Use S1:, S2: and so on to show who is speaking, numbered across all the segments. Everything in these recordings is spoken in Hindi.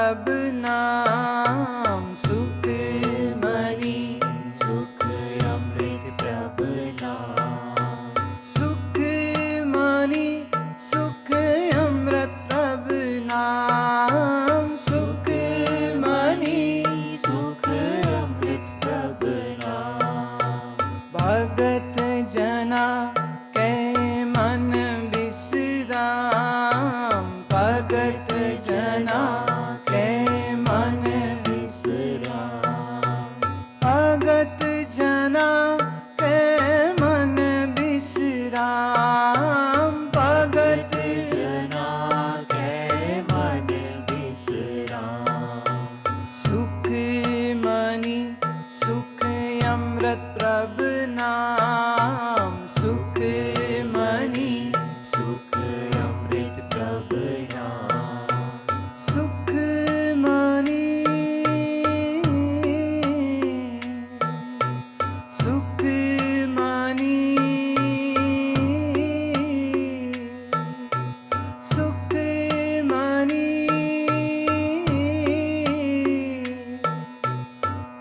S1: प्रभु नाम सुख मनी,
S2: सुख अमृत प्रभु नाम,
S1: सुख मनी सुख अमृत प्रभु नाम, सुख मनी
S2: सुख अमृत प्रभु नाम,
S1: भगत जना के मन विश्राम, भगत जना के मन
S2: विश्राम,
S1: भगत जना के मन विश्राम, भगत
S2: जना के मन विश्राम,
S1: सुख मनी सुख अमृत प्रभु नाम, सुख मनी
S2: सुख अमृत प्रभु नाम,
S1: सुख मनी सुख मनी सुख मनी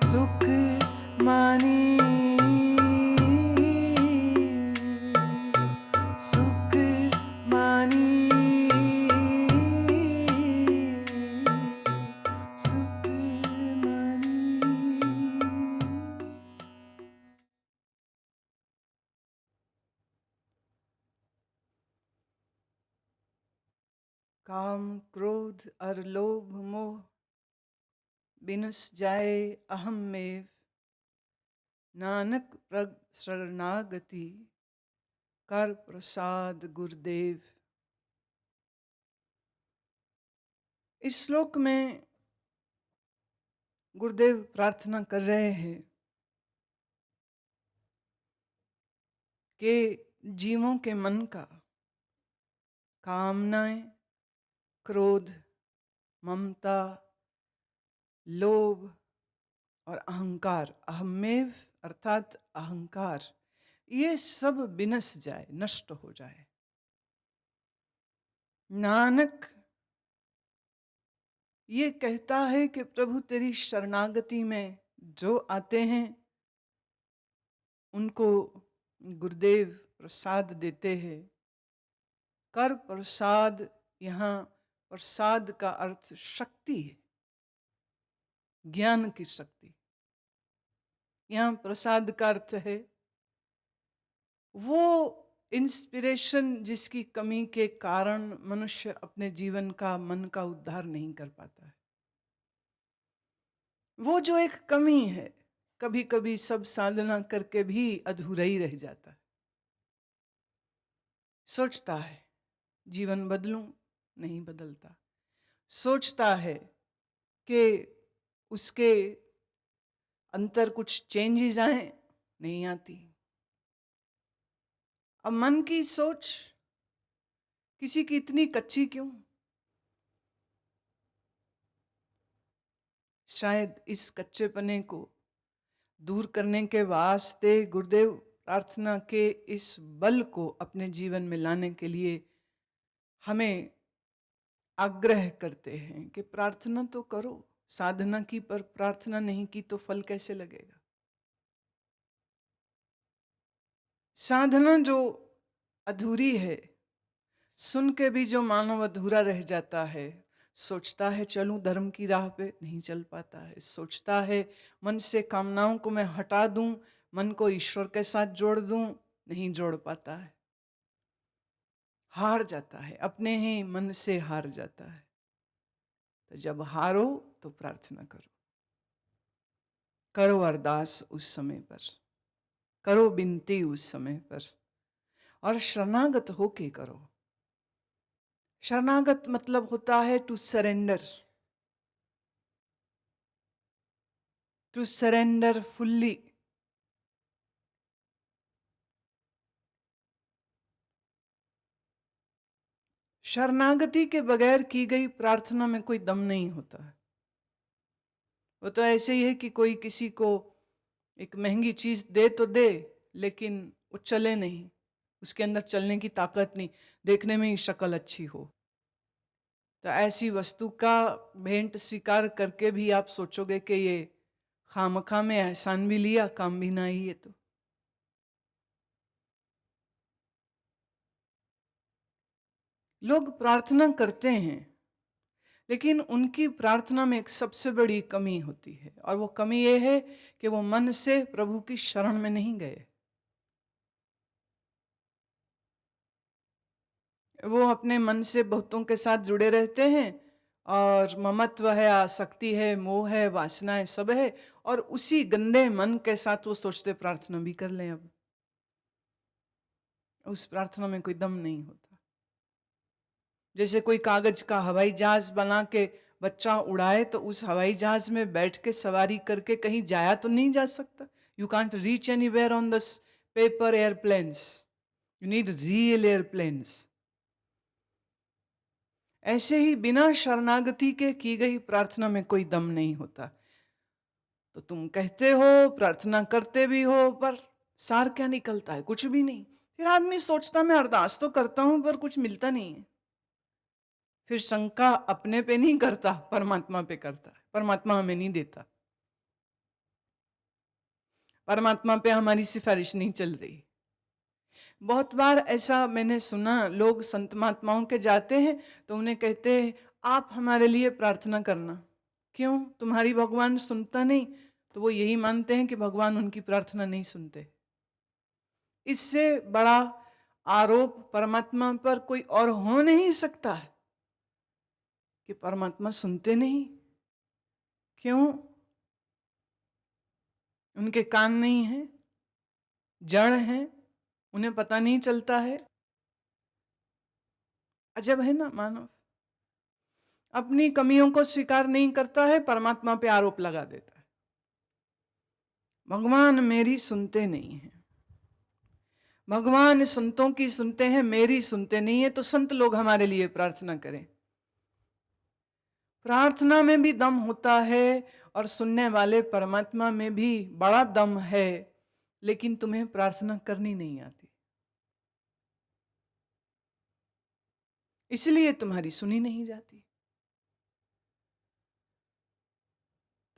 S1: सुख मनी सुख मनी सुख मनी। काम क्रोध और लोभ मोह बिनस जाए अहम में, नानक प्रग शरणागति कर प्रसाद गुरुदेव। इस श्लोक में गुरुदेव प्रार्थना कर रहे हैं कि जीवों के मन का कामनाएं, क्रोध, ममता, लोभ और अहंकार, अहमेव अर्थात अहंकार, ये सब विनश जाए, नष्ट हो जाए। नानक ये कहता है कि प्रभु तेरी शरणागति में जो आते हैं उनको गुरुदेव प्रसाद देते हैं। कर प्रसाद, यहाँ प्रसाद का अर्थ शक्ति है, ज्ञान की शक्ति। यहाँ प्रसाद का अर्थ है वो इंस्पिरेशन जिसकी कमी के कारण मनुष्य अपने जीवन का, मन का उद्धार नहीं कर पाता है। वो जो एक कमी है, कभी कभी सब साधना करके भी अधूरा ही रह जाता है। सोचता है जीवन बदलूं, नहीं बदलता। सोचता है कि उसके अंतर कुछ चेंजेस आए, नहीं आती। अब मन की सोच किसी की इतनी कच्ची क्यों? शायद इस कच्चेपने को दूर करने के वास्ते गुरुदेव प्रार्थना के इस बल को अपने जीवन में लाने के लिए हमें आग्रह करते हैं कि प्रार्थना तो करो। साधना की पर प्रार्थना नहीं की तो फल कैसे लगेगा? साधना जो अधूरी है, सुन के भी जो मानव अधूरा रह जाता है, सोचता है चलूं धर्म की राह पे, नहीं चल पाता है। सोचता है मन से कामनाओं को मैं हटा दूं, मन को ईश्वर के साथ जोड़ दूं, नहीं जोड़ पाता है। हार जाता है, अपने ही मन से हार जाता है। तो जब हारो तो प्रार्थना करो, करो अरदास उस समय पर, करो बिनती उस समय पर, और शरणागत होके करो। शरणागत मतलब होता है to surrender, to surrender fully. शरणागति के बगैर की गई प्रार्थना में कोई दम नहीं होता है। वो तो ऐसे ही है कि कोई किसी को एक महंगी चीज दे तो दे, लेकिन वो चले नहीं, उसके अंदर चलने की ताकत नहीं, देखने में ही शक्ल अच्छी हो। तो ऐसी वस्तु का भेंट स्वीकार करके भी आप सोचोगे कि ये खामखा में एहसान भी लिया, काम भी ना ही है। तो लोग प्रार्थना करते हैं, लेकिन उनकी प्रार्थना में एक सबसे बड़ी कमी होती है, और वो कमी ये है कि वो मन से प्रभु की शरण में नहीं गए। वो अपने मन से बहुतों के साथ जुड़े रहते हैं, और ममत्व है, आसक्ति है, मोह है, वासनाएं सब है, और उसी गंदे मन के साथ वो सोचते प्रार्थना भी कर लें। अब उस प्रार्थना में कोई दम नहीं होता। जैसे कोई कागज का हवाई जहाज बना के बच्चा उड़ाए, तो उस हवाई जहाज में बैठ के सवारी करके कहीं जाया तो नहीं जा सकता। You can't reach anywhere on the paper airplanes, you need real airplanes. ऐसे ही बिना शरणागति के की गई प्रार्थना में कोई दम नहीं होता। तो तुम कहते हो, प्रार्थना करते भी हो, पर सार क्या निकलता है? कुछ भी नहीं। फिर आदमी सोचता मैं अरदास तो करता हूं पर कुछ मिलता नहीं है। फिर शंका अपने पे नहीं करता, परमात्मा पे करता है। परमात्मा हमें नहीं देता, परमात्मा पे हमारी सिफारिश नहीं चल रही। बहुत बार ऐसा मैंने सुना, लोग संत महात्माओं के जाते हैं तो उन्हें कहते हैं आप हमारे लिए प्रार्थना करना। क्यों? तुम्हारी भगवान सुनता नहीं? तो वो यही मानते हैं कि भगवान उनकी प्रार्थना नहीं सुनते। इससे बड़ा आरोप परमात्मा पर कोई और हो नहीं सकता है कि परमात्मा सुनते नहीं। क्यों? उनके कान नहीं हैं, जड़ हैं, उन्हें पता नहीं चलता है। अजब है ना मानव, अपनी कमियों को स्वीकार नहीं करता है, परमात्मा पे आरोप लगा देता है। भगवान मेरी सुनते नहीं हैं, भगवान संतों की सुनते हैं, मेरी सुनते नहीं है, तो संत लोग हमारे लिए प्रार्थना करें। प्रार्थना में भी दम होता है, और सुनने वाले परमात्मा में भी बड़ा दम है, लेकिन तुम्हें प्रार्थना करनी नहीं आती, इसलिए तुम्हारी सुनी नहीं जाती।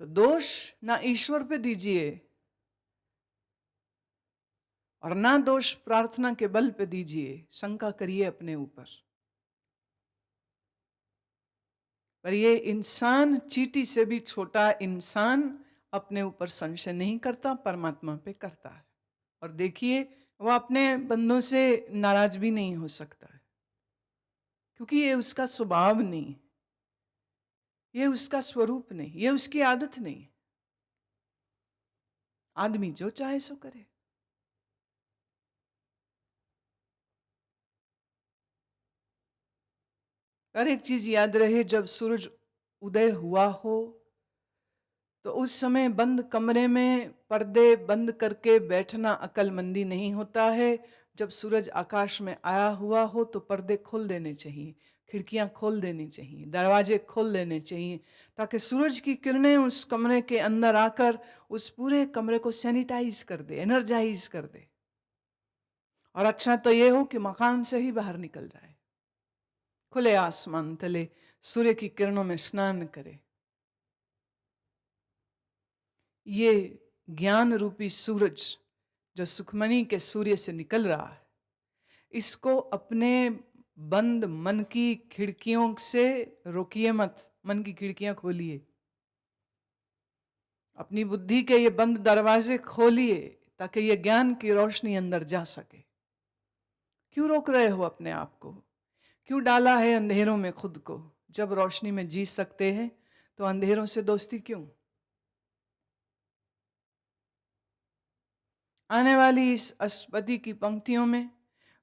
S1: तो दोष ना ईश्वर पे दीजिए, और ना दोष प्रार्थना के बल पे दीजिए। शंका करिए अपने ऊपर। पर ये इंसान, चींटी से भी छोटा इंसान, अपने ऊपर संशय नहीं करता, परमात्मा पे करता है। और देखिए, वह अपने बंदों से नाराज भी नहीं हो सकता है, क्योंकि ये उसका स्वभाव नहीं, ये उसका स्वरूप नहीं, ये उसकी आदत नहीं। आदमी जो चाहे सो करे। और एक चीज याद रहे, जब सूरज उदय हुआ हो तो उस समय बंद कमरे में पर्दे बंद करके बैठना अक्लमंदी नहीं होता है। जब सूरज आकाश में आया हुआ हो तो पर्दे खोल देने चाहिए, खिड़कियां खोल देनी चाहिए, दरवाजे खोल देने चाहिए, ताकि सूरज की किरणें उस कमरे के अंदर आकर उस पूरे कमरे को सैनिटाइज कर दे, एनर्जाइज कर दे। और अच्छा तो ये हो कि मकान से ही बाहर निकल जाए, खुले आसमान तले सूर्य की किरणों में स्नान करे। ये ज्ञान रूपी सूरज जो सुखमणि के सूर्य से निकल रहा है, इसको अपने बंद मन की खिड़कियों से रोकिए मत। मन की खिड़कियां खोलिए, अपनी बुद्धि के ये बंद दरवाजे खोलिए, ताकि ये ज्ञान की रोशनी अंदर जा सके। क्यों रोक रहे हो अपने आप को? क्यों डाला है अंधेरों में खुद को? जब रोशनी में जी सकते हैं तो अंधेरों से दोस्ती क्यों? आने वाली इस अष्टपदी की पंक्तियों में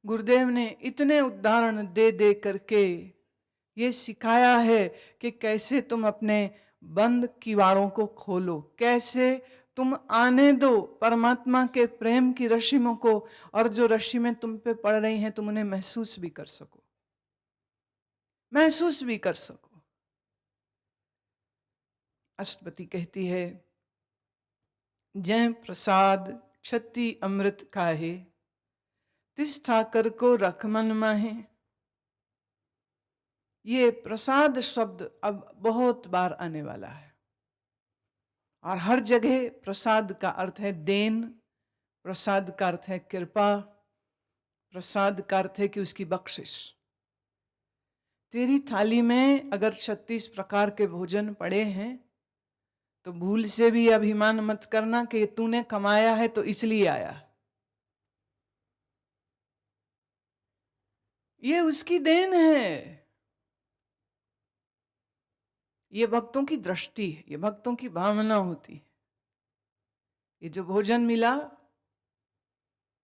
S1: गुरुदेव ने इतने उदाहरण दे दे करके ये सिखाया है कि कैसे तुम अपने बंद किवाड़ों को खोलो, कैसे तुम आने दो परमात्मा के प्रेम की रश्मियों को, और जो रश्मि तुम पे पड़ रही हैं तुम उन्हें महसूस भी कर सको, महसूस भी कर सको। अष्टपदी कहती है, जय प्रसाद क्षति अमृत खाहे, तिस ठाकर को रख मन माहे, ये प्रसाद शब्द अब बहुत बार आने वाला है और हर जगह प्रसाद का अर्थ है देन, प्रसाद का अर्थ है कृपा, प्रसाद का अर्थ है कि उसकी बख्शिश। तेरी थाली में अगर 36 प्रकार के भोजन पड़े हैं तो भूल से भी अभिमान मत करना कि तूने कमाया है तो इसलिए आया। ये उसकी देन है। ये भक्तों की दृष्टि है, ये भक्तों की भावना होती है। ये जो भोजन मिला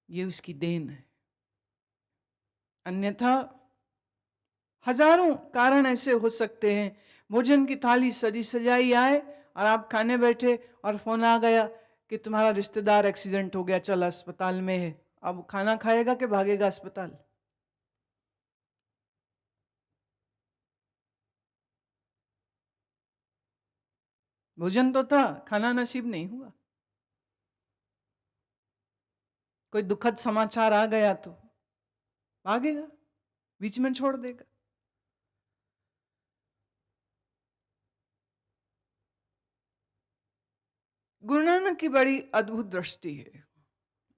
S1: ये उसकी देन है। अन्यथा हजारों कारण ऐसे हो सकते हैं। भोजन की थाली सजी सजाई आए और आप खाने बैठे और फोन आ गया कि तुम्हारा रिश्तेदार एक्सीडेंट हो गया, चल अस्पताल में है। अब खाना खाएगा कि भागेगा अस्पताल? भोजन तो था, खाना नसीब नहीं हुआ। कोई दुखद समाचार आ गया तो भागेगा, बीच में छोड़ देगा। गुरु नानक की बड़ी अद्भुत दृष्टि है।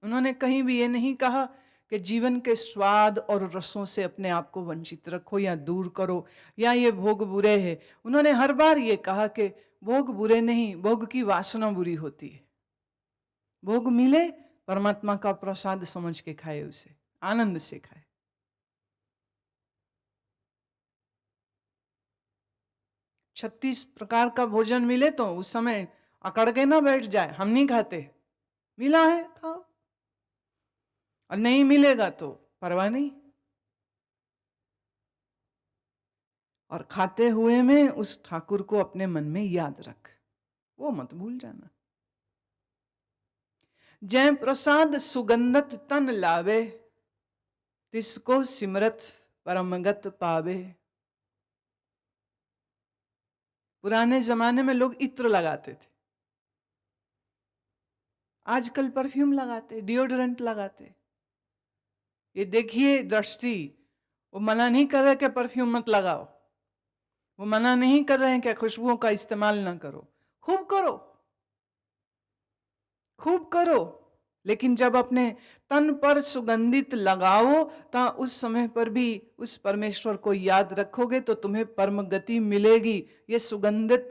S1: उन्होंने कहीं भी ये नहीं कहा कि जीवन के स्वाद और रसों से अपने आप को वंचित रखो या दूर करो या ये भोग बुरे हैं। उन्होंने हर बार ये कहा कि भोग बुरे नहीं, भोग की वासना बुरी होती है। भोग मिले, परमात्मा का प्रसाद समझ के खाए, उसे आनंद से खाए। छत्तीस प्रकार का भोजन मिले तो उस समय अकड़ के ना बैठ जाए, हम नहीं खाते, मिला है खाओ, और नहीं मिलेगा तो परवाह नहीं। और खाते हुए में उस ठाकुर को अपने मन में याद रख, वो मत भूल जाना। जय प्रसाद सुगंधत तन लावे, तिसको सिमरत परमगत पावे। पुराने जमाने में लोग इत्र लगाते थे, आजकल परफ्यूम लगाते, डिओड्रेंट लगाते। ये देखिए दृष्टि, वो मना नहीं कर रहे कि परफ्यूम मत लगाओ, वो मना नहीं कर रहे हैं कि खुशबुओं का इस्तेमाल ना करो। खूब करो, खूब करो, लेकिन जब अपने तन पर सुगंधित लगाओ तो उस समय पर भी उस परमेश्वर को याद रखोगे तो तुम्हें परम गति मिलेगी। ये सुगंधित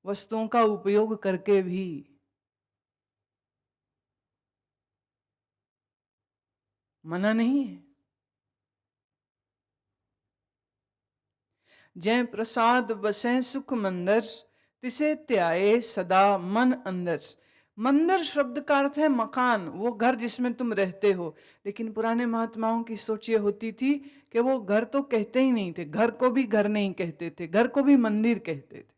S1: वस्तुओं का उपयोग करके भी। मना नहीं है। जय प्रसाद बसे सुख मंदर, तिसे त्याए सदा मन अंदर। मंदिर शब्द का अर्थ है मकान, वो घर जिसमें तुम रहते हो। लेकिन पुराने महात्माओं की सोच ये होती थी कि वो घर तो कहते ही नहीं थे, घर को भी घर नहीं कहते थे, घर को भी मंदिर कहते थे।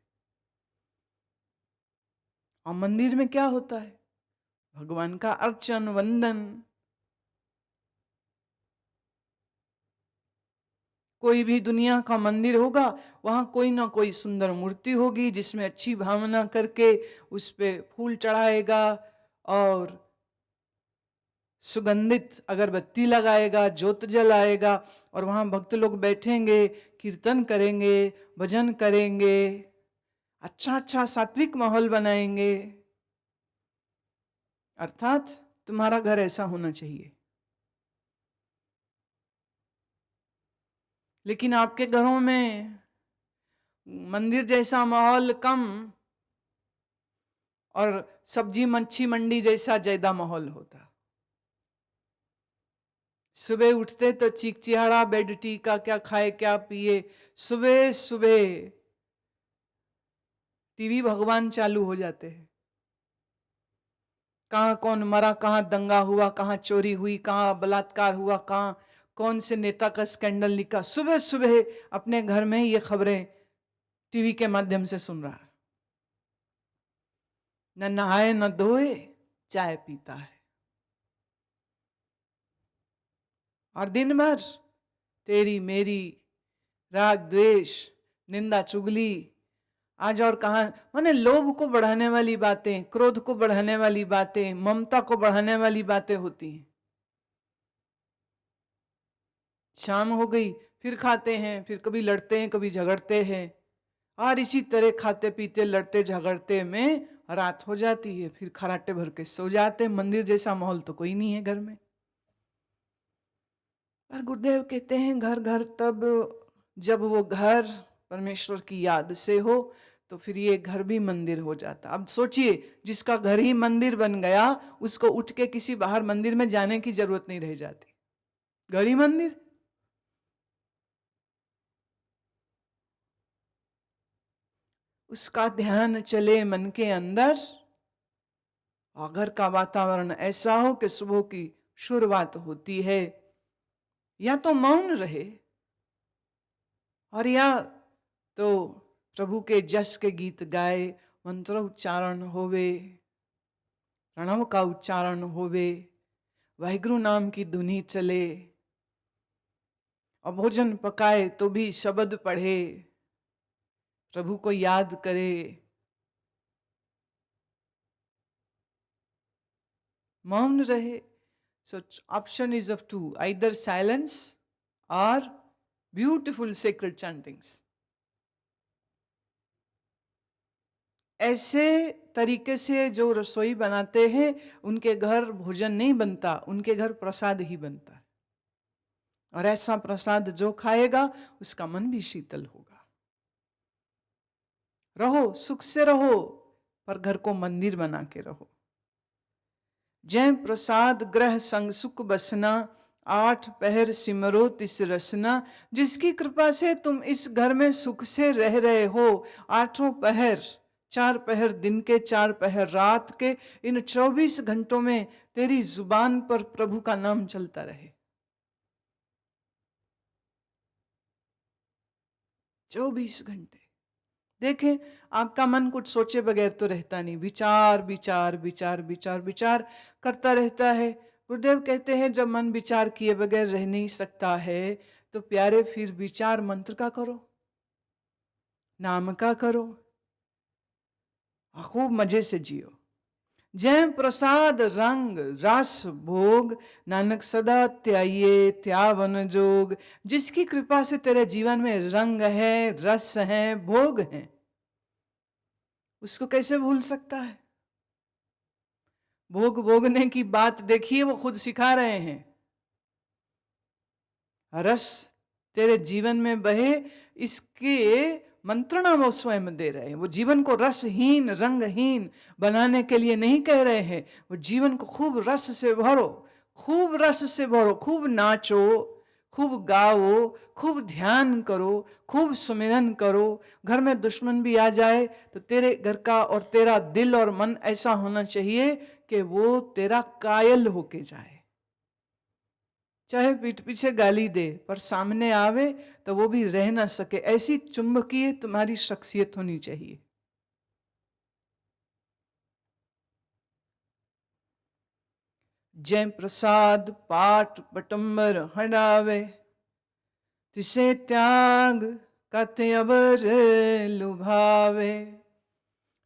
S1: और मंदिर में क्या होता है? भगवान का अर्चन वंदन। कोई भी दुनिया का मंदिर होगा, वहां कोई ना कोई सुंदर मूर्ति होगी जिसमें अच्छी भावना करके उस पे फूल चढ़ाएगा और सुगंधित अगरबत्ती लगाएगा, ज्योत जलाएगा, और वहां भक्त लोग बैठेंगे, कीर्तन करेंगे, भजन करेंगे, अच्छा अच्छा सात्विक माहौल बनाएंगे। अर्थात तुम्हारा घर ऐसा होना चाहिए। लेकिन आपके घरों में मंदिर जैसा माहौल कम और सब्जी मच्छी मंडी जैसा ज्यादा माहौल होता। सुबह उठते तो चीख चिहाड़ा, बेड टी का क्या खाए क्या पिए, सुबह सुबह टीवी भगवान चालू हो जाते हैं। कहाँ कौन मरा, कहाँ दंगा हुआ, कहाँ चोरी हुई, कहाँ बलात्कार हुआ, कहाँ कौन से नेता का स्कैंडल निकला, सुबह सुबह अपने घर में ये खबरें टीवी के माध्यम से सुन रहा है। न नहाए न धोए चाय पीता है, और दिन भर तेरी मेरी राग द्वेष निंदा चुगली। आज और कहा, माने लोभ को बढ़ाने वाली बातें, क्रोध को बढ़ाने वाली बातें, ममता को बढ़ाने वाली बातें होती हैं। शाम हो गई फिर खाते हैं, फिर कभी लड़ते हैं, कभी झगड़ते हैं, और इसी तरह खाते पीते लड़ते झगड़ते में रात हो जाती है। फिर खराटे भर के सो जाते हैं। मंदिर जैसा माहौल तो कोई नहीं है घर में। और गुरुदेव कहते हैं घर घर तब जब वो घर परमेश्वर की याद से हो, तो फिर ये घर भी मंदिर हो जाता। अब सोचिए, जिसका घर ही मंदिर बन गया, उसको उठ के किसी बाहर मंदिर में जाने की जरूरत नहीं रह जाती। घर ही मंदिर। उसका ध्यान चले मन के अंदर, और घर का वातावरण ऐसा हो कि सुबह की शुरुआत होती है या तो मौन रहे, और या तो प्रभु के जस के गीत गाए, मंत्र उच्चारण होवे, प्रणव का उच्चारण होवे, वाहिगुरु नाम की धुनी चले, और भोजन पकाए तो भी शब्द पढ़े, प्रभु को याद करे। मौन रहे। So option is of two, either silence or beautiful sacred chantings. ऐसे तरीके से जो रसोई बनाते हैं, उनके घर भोजन नहीं बनता, उनके घर प्रसाद ही बनता है। और ऐसा प्रसाद जो खाएगा, उसका मन भी शीतल होगा। रहो, सुख से रहो, पर घर को मंदिर बना के रहो। जय प्रसाद ग्रह संग सुख बसना, 8 पहर सिमरो तिस रसना। जिसकी कृपा से तुम इस घर में सुख से रह रहे हो, 8 पहर, 4 पहर दिन के, 4 पहर रात के, इन 24 घंटों में तेरी जुबान पर प्रभु का नाम चलता रहे। 24 घंटे। देखें, आपका मन कुछ सोचे बगैर तो रहता नहीं, विचार विचार विचार विचार विचार करता रहता है। गुरुदेव कहते हैं जब मन विचार किए बगैर रह नहीं सकता है, तो प्यारे फिर विचार मंत्र का करो, नाम का करो, खूब मजे से जियो। जय प्रसाद रंग रस भोग, नानक सदा त्याइये त्यावन जोग। जिसकी कृपा से तेरे जीवन में रंग है, रस है, भोग है, उसको कैसे भूल सकता है? भोग भोगने की बात देखिए, वो खुद सिखा रहे हैं। रस तेरे जीवन में बहे, इसके मंत्रणा वो स्वयं दे रहे हैं। वो जीवन को रसहीन रंगहीन बनाने के लिए नहीं कह रहे हैं। वो जीवन को खूब रस से भरो, खूब रस से भरो, खूब नाचो, खूब गाओ, खूब ध्यान करो, खूब सुमिरन करो। घर में दुश्मन भी आ जाए तो तेरे घर का और तेरा दिल और मन ऐसा होना चाहिए कि वो तेरा कायल होके जाए। चाहे पीठ पीछे गाली दे, पर सामने आवे तो वो भी रह ना सके, ऐसी चुंबकीय तुम्हारी शख्सियत होनी चाहिए। जय प्रसाद पाठ पटंबर हटावे, तिसे त्याग कथे अबर लुभावे।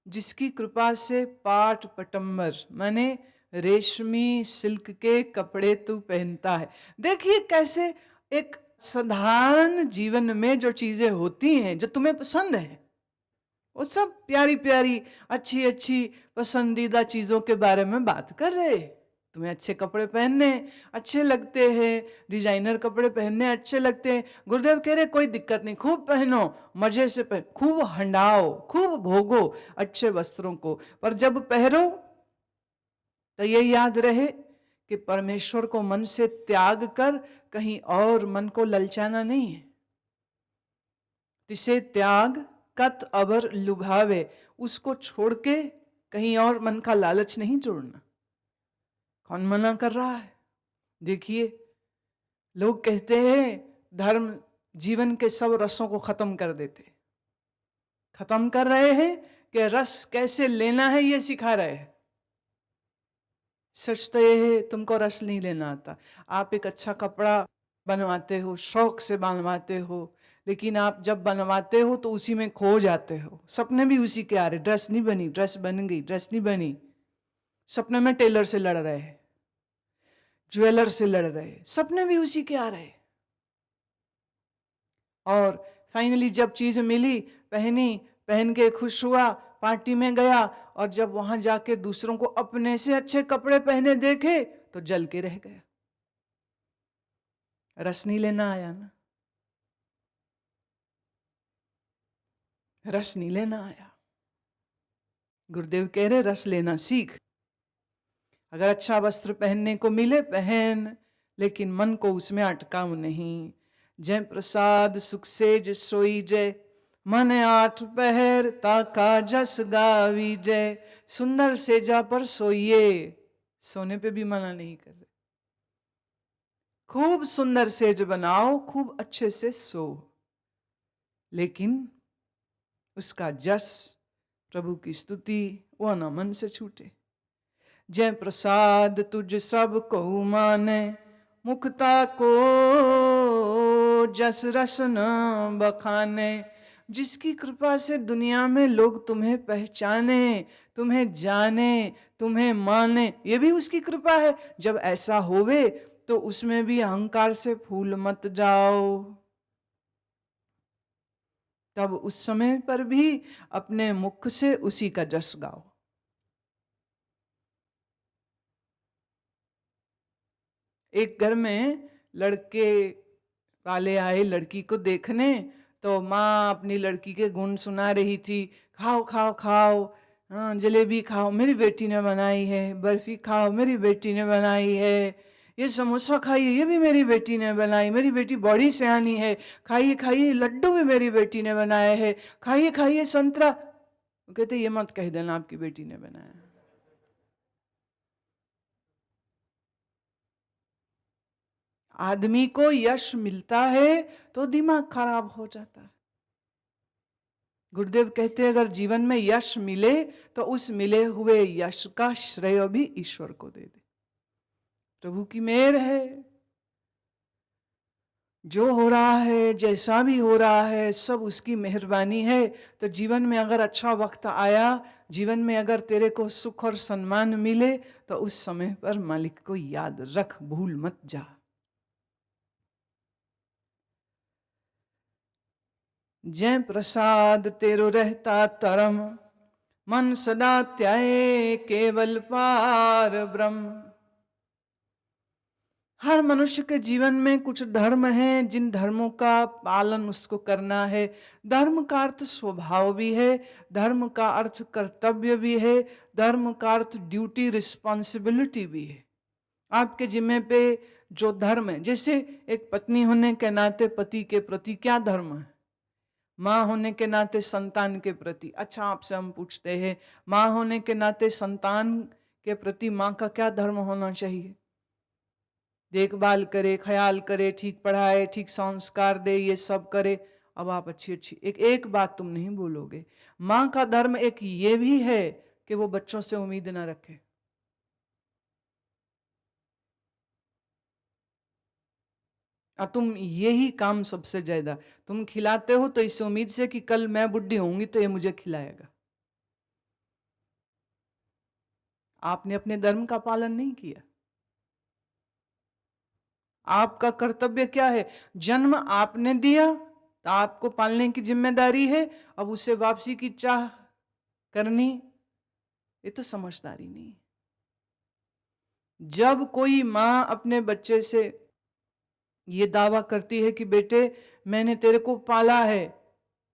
S1: जिसकी कृपा से पाठ पटंबर माने रेशमी सिल्क के कपड़े तू पहनता है। देखिए कैसे एक साधारण जीवन में जो चीजें होती हैं जो तुम्हें पसंद है, वो सब प्यारी प्यारी अच्छी अच्छी पसंदीदा चीजों के बारे में बात कर रहे। तुम्हें अच्छे कपड़े पहनने अच्छे लगते हैं, डिजाइनर कपड़े पहनने अच्छे लगते हैं। गुरुदेव कह रहे कोई दिक्कत नहीं, खूब पहनो, मजे से पहनो, खूब हंडाओ, खूब भोगो अच्छे वस्त्रों को। पर जब पहनो तो ये याद रहे कि परमेश्वर को मन से त्याग कर कहीं और मन को ललचाना नहीं है। तिसे त्याग कत अबर लुभावे, उसको छोड़ के कहीं और मन का लालच नहीं जोड़ना। कौन मना कर रहा है? देखिए, लोग कहते हैं धर्म जीवन के सब रसों को खत्म कर देते, खत्म कर रहे हैं कि रस कैसे लेना है ये सिखा रहे हैं। सच तो ये है तुमको रस नहीं लेना आता। आप एक अच्छा कपड़ा बनवाते हो, शौक से बनवाते हो, लेकिन आप जब बनवाते हो तो उसी में खो जाते हो। सपने भी उसी के आ रहे, ड्रेस नहीं बनी, ड्रेस बन गई, ड्रेस नहीं बनी। सपने में टेलर से लड़ रहे हैं, ज्वेलर से लड़ रहे हैं, सपने भी उसी के आ रहे हैं। और फाइनली जब चीज मिली, पहनी, पहन के खुश हुआ, पार्टी में गया, और जब वहां जाके दूसरों को अपने से अच्छे कपड़े पहने देखे तो जल के रह गया। रस नहीं लेना आया ना, रस नहीं लेना आया। गुरुदेव कह रहे रस लेना सीख। अगर अच्छा वस्त्र पहनने को मिले पहन, लेकिन मन को उसमें अटकाव नहीं। जय प्रसाद सुख सेज सोई जय, मन आठ पहर ताका जस गावी जय। सुंदर सेजा पर सोइए, सोने पे भी मना नहीं कर रहे। खूब सुंदर सेज बनाओ, खूब अच्छे से सो, लेकिन उसका जस, प्रभु की स्तुति, वो न मन से छूटे। जय प्रसाद तुझ सब को माने, मुक्ता को जस रस न बखाने। जिसकी कृपा से दुनिया में लोग तुम्हें पहचाने, तुम्हें जाने, तुम्हें माने, ये भी उसकी कृपा है। जब ऐसा होवे तो उसमें भी अहंकार से फूल मत जाओ। तब उस समय पर भी अपने मुख से उसी का जस गाओ। एक घर में लड़के वाले आए लड़की को देखने, तो माँ अपनी लड़की के गुण सुना रही थी। खाओ खाओ खाओ, हाँ जलेबी खाओ मेरी बेटी ने बनाई है, बर्फी खाओ मेरी बेटी ने बनाई है, ये समोसा खाइए ये भी मेरी बेटी ने बनाई, मेरी बेटी बड़ी सयानी है, खाइए खाइए लड्डू भी मेरी बेटी ने बनाए हैं, खाइए खाइए संतरा। कहते ये मत कह देना आपकी बेटी ने बनाया। आदमी को यश मिलता है तो दिमाग खराब हो जाता है। गुरुदेव कहते हैं अगर जीवन में यश मिले तो उस मिले हुए यश का श्रेय भी ईश्वर को दे दे। प्रभु की मेहर है, जो हो रहा है जैसा भी हो रहा है सब उसकी मेहरबानी है। तो जीवन में अगर अच्छा वक्त आया, जीवन में अगर तेरे को सुख और सम्मान मिले, तो उस समय पर मालिक को याद रख, भूल मत जा। जय प्रसाद तेरो रहता तरम, मन सदा त्याए केवल पार ब्रह्म। हर मनुष्य के जीवन में कुछ धर्म हैं जिन धर्मों का पालन उसको करना है। धर्म का अर्थ स्वभाव भी है, धर्म का अर्थ कर्तव्य भी है, धर्म का अर्थ ड्यूटी रिस्पॉन्सिबिलिटी भी है। आपके जिम्मे पे जो धर्म है, जैसे एक पत्नी होने के नाते पति के प्रति क्या धर्म है, माँ होने के नाते संतान के प्रति। अच्छा आपसे हम पूछते हैं, माँ होने के नाते संतान के प्रति माँ का क्या धर्म होना चाहिए? देखभाल करे, ख्याल करे, ठीक पढ़ाए, ठीक संस्कार दे, ये सब करे। अब आप अच्छी अच्छी एक बात तुम नहीं बोलोगे, माँ का धर्म एक ये भी है कि वो बच्चों से उम्मीद ना रखे। और तुम यही काम सबसे ज्यादा तुम खिलाते हो तो इस उम्मीद से कि कल मैं बुढ़ी होंगी तो ये मुझे खिलाएगा। आपने अपने धर्म का पालन नहीं किया। आपका कर्तव्य क्या है? जन्म आपने दिया तो आपको पालने की जिम्मेदारी है, अब उसे वापसी की चाह करनी, ये तो समझदारी नहीं। जब कोई माँ अपने बच्चे से ये दावा करती है कि बेटे मैंने तेरे को पाला है,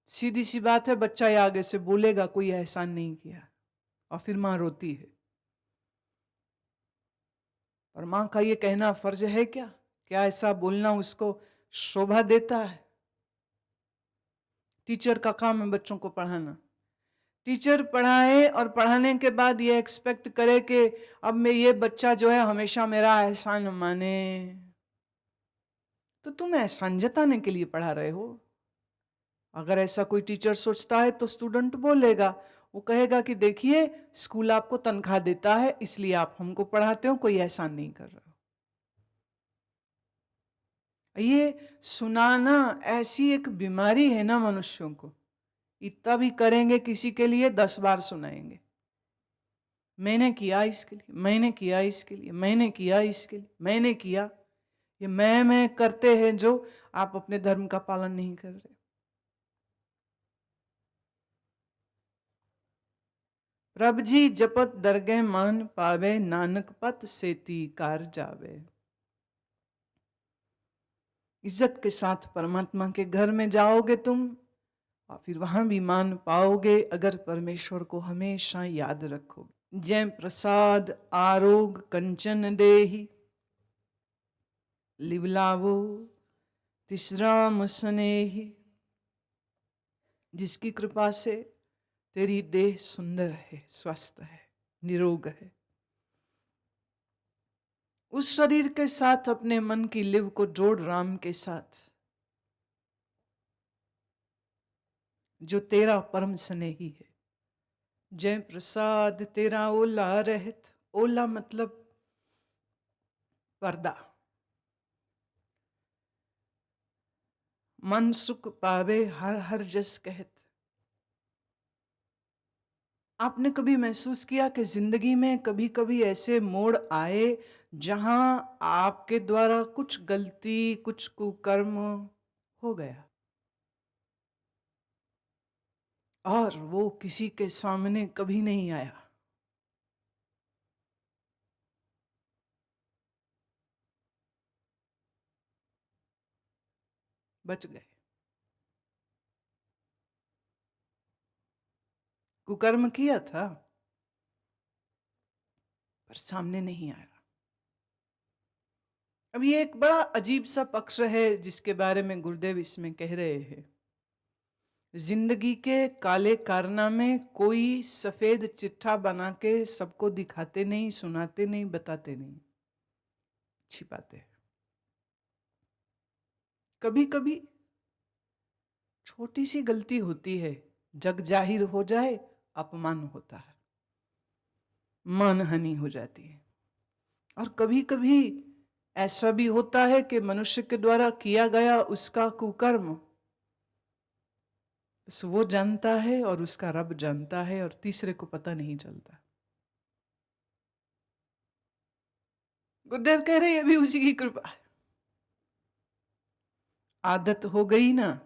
S1: सीधी सी बात है बच्चा ये आगे से बोलेगा कोई एहसान नहीं किया, और फिर माँ रोती है। और माँ का ये कहना फर्ज है क्या? क्या ऐसा बोलना उसको शोभा देता है? टीचर का काम है बच्चों को पढ़ाना। टीचर पढ़ाए और पढ़ाने के बाद ये एक्सपेक्ट करे कि अब मैं ये बच्चा जो है हमेशा मेरा एहसान माने, तो तुम एहसान जताने के लिए पढ़ा रहे हो। अगर ऐसा कोई टीचर सोचता है तो स्टूडेंट बोलेगा, वो कहेगा कि देखिए स्कूल आपको तनख्वाह देता है इसलिए आप हमको पढ़ाते हो, कोई एहसान नहीं कर रहे हो। ये सुनाना ऐसी एक बीमारी है ना मनुष्यों को, इतना भी करेंगे किसी के लिए 10 बार सुनाएंगे, मैंने किया इसके लिए, मैंने किया इसके लिए, मैंने किया इसके लिए, मैंने किया। ये मैं करते हैं जो आप अपने धर्म का पालन नहीं कर रहे। प्रभ जी जपत दरगह मान पावे, नानक पत सेती कार जावे। इज्जत के साथ परमात्मा के घर में जाओगे तुम, और फिर वहां भी मान पाओगे अगर परमेश्वर को हमेशा याद रखोगे। जय प्रसाद आरोग कंचन देहि, लिवलावो तिसराम स्नेहि। जिसकी कृपा से तेरी देह सुंदर है, स्वस्थ है, निरोग है, उस शरीर के साथ अपने मन की लिव को जोड़ राम के साथ, जो तेरा परम स्नेही है। जय प्रसाद तेरा ओला रहत, ओला मतलब पर्दा। मन सुख पावे हर हर जस कहत। आपने कभी महसूस किया कि जिंदगी में कभी कभी ऐसे मोड़ आए जहां आपके द्वारा कुछ गलती, कुछ कुकर्म हो गया, और वो किसी के सामने कभी नहीं आया? बच गए। कुकर्म किया था पर सामने नहीं आया। अब ये एक बड़ा अजीब सा पक्ष है जिसके बारे में गुरुदेव इसमें कह रहे हैं। जिंदगी के काले कारनामे कोई सफेद चिट्ठा बना के सबको दिखाते नहीं, सुनाते नहीं, बताते नहीं, छिपाते हैं। कभी कभी छोटी सी गलती होती है, जग जाहिर हो जाए, अपमान होता है, मानहानि हो जाती है। और कभी कभी ऐसा भी होता है कि मनुष्य के द्वारा किया गया उसका कुकर्म बस वो जानता है और उसका रब जानता है, और तीसरे को पता नहीं चलता। गुरुदेव कह रहे अभी उसी की कृपा है। आदत हो गई ना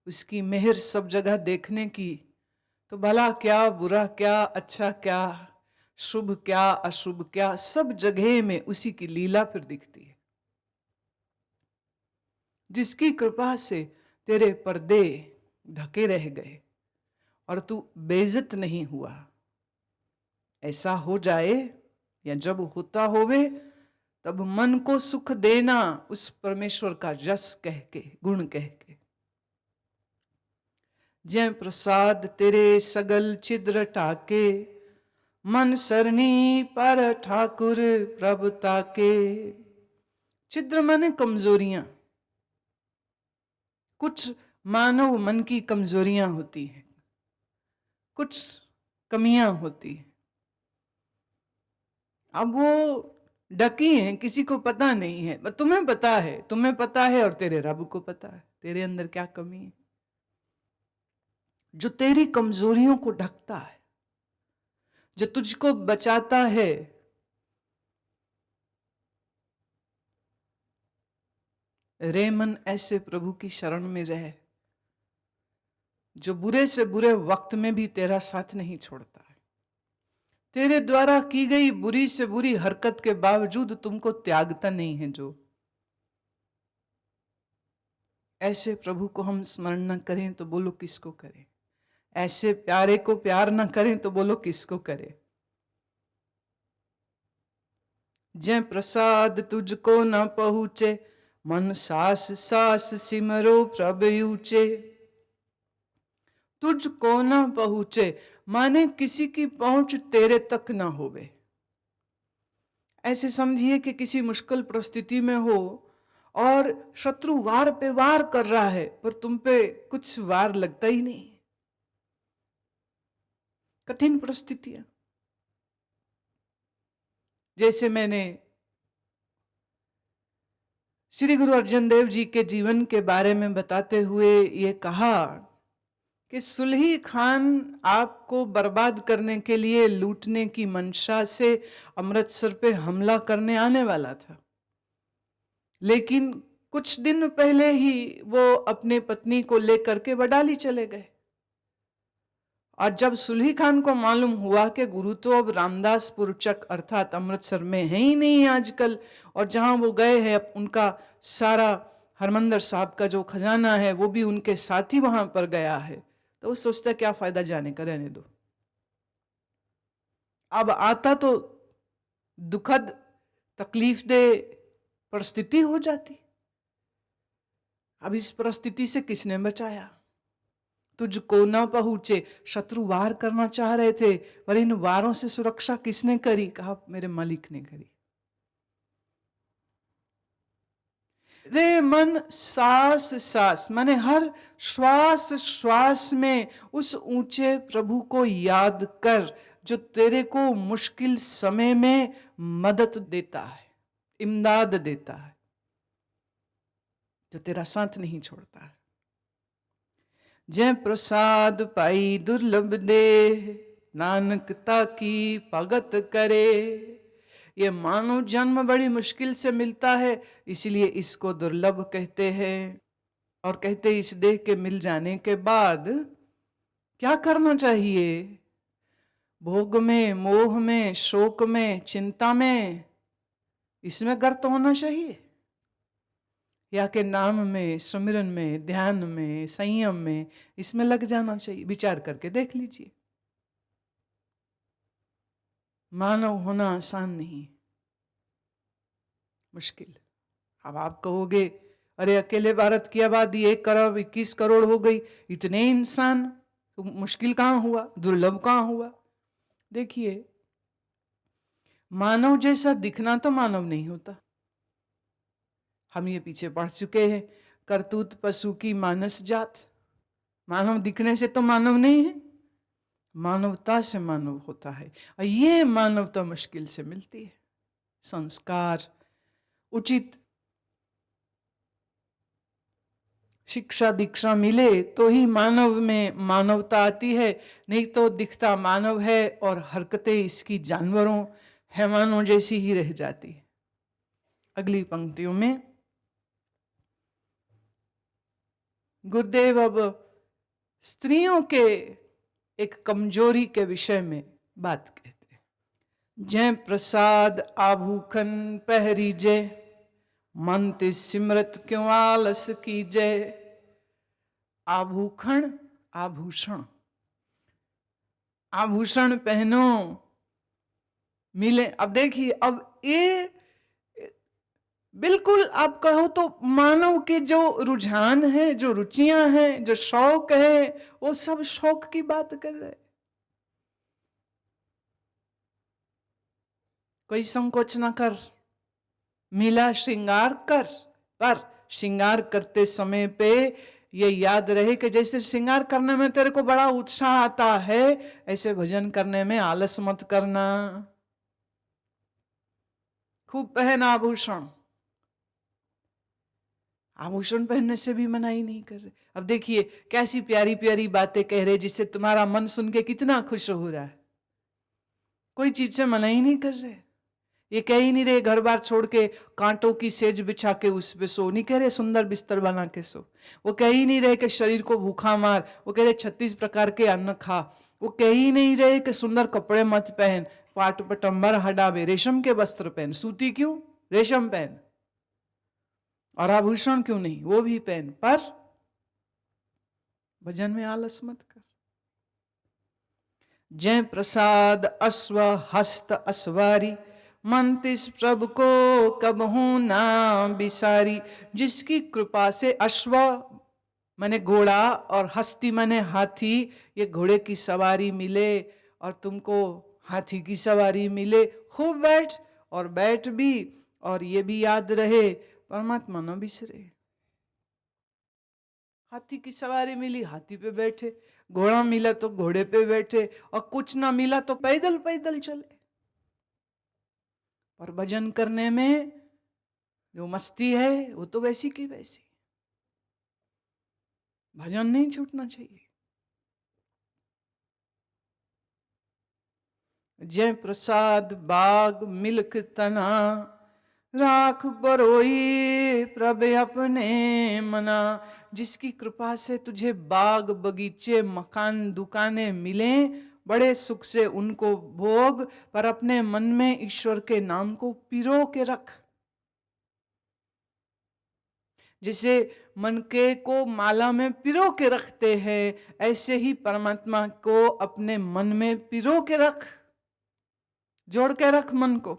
S1: उसकी मेहर सब जगह देखने की, तो भला क्या, बुरा क्या, अच्छा क्या, शुभ क्या, अशुभ क्या, सब जगह में उसी की लीला फिर दिखती है। जिसकी कृपा से तेरे पर्दे ढके रह गए और तू बेइज्जत नहीं हुआ। ऐसा हो जाए या जब होता होवे, तब मन को सुख देना उस परमेश्वर का यश कह के, गुण कह के। जय प्रसाद तेरे सगल छिद्र टाके, मन सरनी पर ठाकुर प्रभुता के। छिद्र माने कमजोरियां। कुछ मानव मन की कमजोरियां होती हैं, कुछ कमियां होती हैं। अब वो ढकी हैं, किसी को पता नहीं है। तुम्हें पता है, तुम्हें पता है और तेरे रब को पता है तेरे अंदर क्या कमी है। जो तेरी कमजोरियों को ढकता है, जो तुझको बचाता है, रे मन ऐसे प्रभु की शरण में रहे जो बुरे से बुरे वक्त में भी तेरा साथ नहीं छोड़ता है। तेरे द्वारा की गई बुरी से बुरी हरकत के बावजूद तुमको त्यागता नहीं है। जो ऐसे प्रभु को हम स्मरण न करें तो बोलो किसको करें? ऐसे प्यारे को प्यार न करें तो बोलो किसको करें? जय प्रसाद तुझको न पहुँचे, मन सास सास सिमरो प्रभ ऊंचे। तुझको न पहुँचे माने किसी की पहुंच तेरे तक ना होवे। ऐसे समझिए कि किसी मुश्किल परिस्थिति में हो और शत्रु वार पे वार कर रहा है, पर तुम पे कुछ वार लगता ही नहीं। कठिन परिस्थितियां। जैसे मैंने श्री गुरु अर्जन देव जी के जीवन के बारे में बताते हुए ये कहा कि सुलही खान आपको बर्बाद करने के लिए, लूटने की मंशा से अमृतसर पे हमला करने आने वाला था। लेकिन कुछ दिन पहले ही वो अपने पत्नी को लेकर के बडाली चले गए। और जब सुलही खान को मालूम हुआ कि गुरु तो अब रामदासपुर चक अर्थात अमृतसर में है ही नहीं आजकल, और जहां वो गए हैं अब उनका सारा हरमंदर साहब का जो खजाना है वो भी उनके साथ ही वहां पर गया है, तो वो सोचता क्या फायदा जाने का, रहने दो। अब आता तो दुखद तकलीफ दे परिस्थिति हो जाती। अब इस परिस्थिति से किसने बचाया? तुझको न पहुंचे, शत्रु वार करना चाह रहे थे, पर इन वारों से सुरक्षा किसने करी? कहा मेरे मालिक ने करी। रे मन सांस सांस माने हर श्वास श्वास में उस ऊंचे प्रभु को याद कर जो तेरे को मुश्किल समय में मदद देता है, इमदाद देता है, जो तेरा साथ नहीं छोड़ता है। जय प्रसाद पाई दुर्लभ दे, नानक ताकी भगत करे। ये मानव जन्म बड़ी मुश्किल से मिलता है, इसलिए इसको दुर्लभ कहते हैं। और कहते इस देह के मिल जाने के बाद क्या करना चाहिए? भोग में, मोह में, शोक में, चिंता में, इसमें गर्त होना चाहिए, या के नाम में, सुमिरन में, ध्यान में, संयम में, इसमें लग जाना चाहिए? विचार करके देख लीजिए। मानव होना आसान नहीं, मुश्किल। अब आप कहोगे अरे अकेले भारत की आबादी 1 करोड़ 21 करोड़ हो गई, इतने इंसान, तो मुश्किल कहां हुआ, दुर्लभ कहां हुआ? देखिए, मानव जैसा दिखना तो मानव नहीं होता। हम ये पीछे पढ़ चुके हैं, करतूत पशु की मानस जात। मानव दिखने से तो मानव नहीं है, मानवता से मानव होता है। और ये मानवता मुश्किल से मिलती है। संस्कार, उचित शिक्षा दीक्षा मिले तो ही मानव में मानवता आती है, नहीं तो दिखता मानव है और हरकतें इसकी जानवरों हैवानों जैसी ही रह जाती है। अगली पंक्तियों में गुरुदेव अब स्त्रियों के एक कमजोरी के विषय में बात कहते हैं। जय प्रसाद आभूखन पहरी जय, मन ते सिमरत क्यों आलस की जय। आभूखण, आभूषण, आभूषण पहनो, मिले। अब देखिए, अब ये बिल्कुल आप कहो तो मानव के जो रुझान है, जो रुचियां हैं, जो शौक है, वो सब शौक की बात कर रहे। कोई संकोच ना कर, मिला श्रृंगार कर, पर श्रृंगार करते समय पे ये याद रहे कि जैसे श्रृंगार करने में तेरे को बड़ा उत्साह आता है, ऐसे भजन करने में आलस मत करना। खूब पहन आभूषण, आभूषण पहनने से भी मनाही नहीं कर रहे। अब देखिए कैसी प्यारी प्यारी बातें कह रहे, जिससे तुम्हारा मन सुन के कितना खुश हो रहा है। कोई चीज से मनाही नहीं कर रहे। ये कह ही नहीं रहे घर बार छोड़ के कांटों की सेज बिछा के उस पे सो, नहीं कह रहे सुंदर बिस्तर बना के सो। वो कह ही नहीं रहे कि शरीर को भूखा मार, वो कह रहे 36 प्रकार के अन्न खा। वो कह ही नहीं रहे कि सुंदर कपड़े मत पहन, पाट पटंबर हटावे, रेशम के वस्त्र पहन। सूती क्यों, रेशम पहन। और आभूषण क्यों नहीं, वो भी पहन, पर भजन में आलस मत कर। जय प्रसाद अश्व हस्त अस्वारी, मन तिस प्रभु को कब हूं ना बिसारी। जिसकी कृपा से अश्व माने घोड़ा और हस्ती माने हाथी, ये घोड़े की सवारी मिले और तुमको हाथी की सवारी मिले। खूब बैठ, और बैठ भी, और ये भी याद रहे परमात्मा न बिसरे। हाथी की सवारी मिली, हाथी पे बैठे, घोड़ा मिला तो घोड़े पे बैठे, और कुछ ना मिला तो पैदल पैदल चले। और भजन करने में जो मस्ती है वो तो वैसी की वैसी। भजन नहीं छूटना चाहिए। जय प्रसाद बाग मिल्क तना, राख बरोई प्रभ अपने मना। जिसकी कृपा से तुझे बाग बगीचे मकान दुकानें मिलें, बड़े सुख से उनको भोग, पर अपने मन में ईश्वर के नाम को पिरो के रख। जिसे मन के को माला में पिरो के रखते हैं, ऐसे ही परमात्मा को अपने मन में पिरो के रख, जोड़ के रख मन को।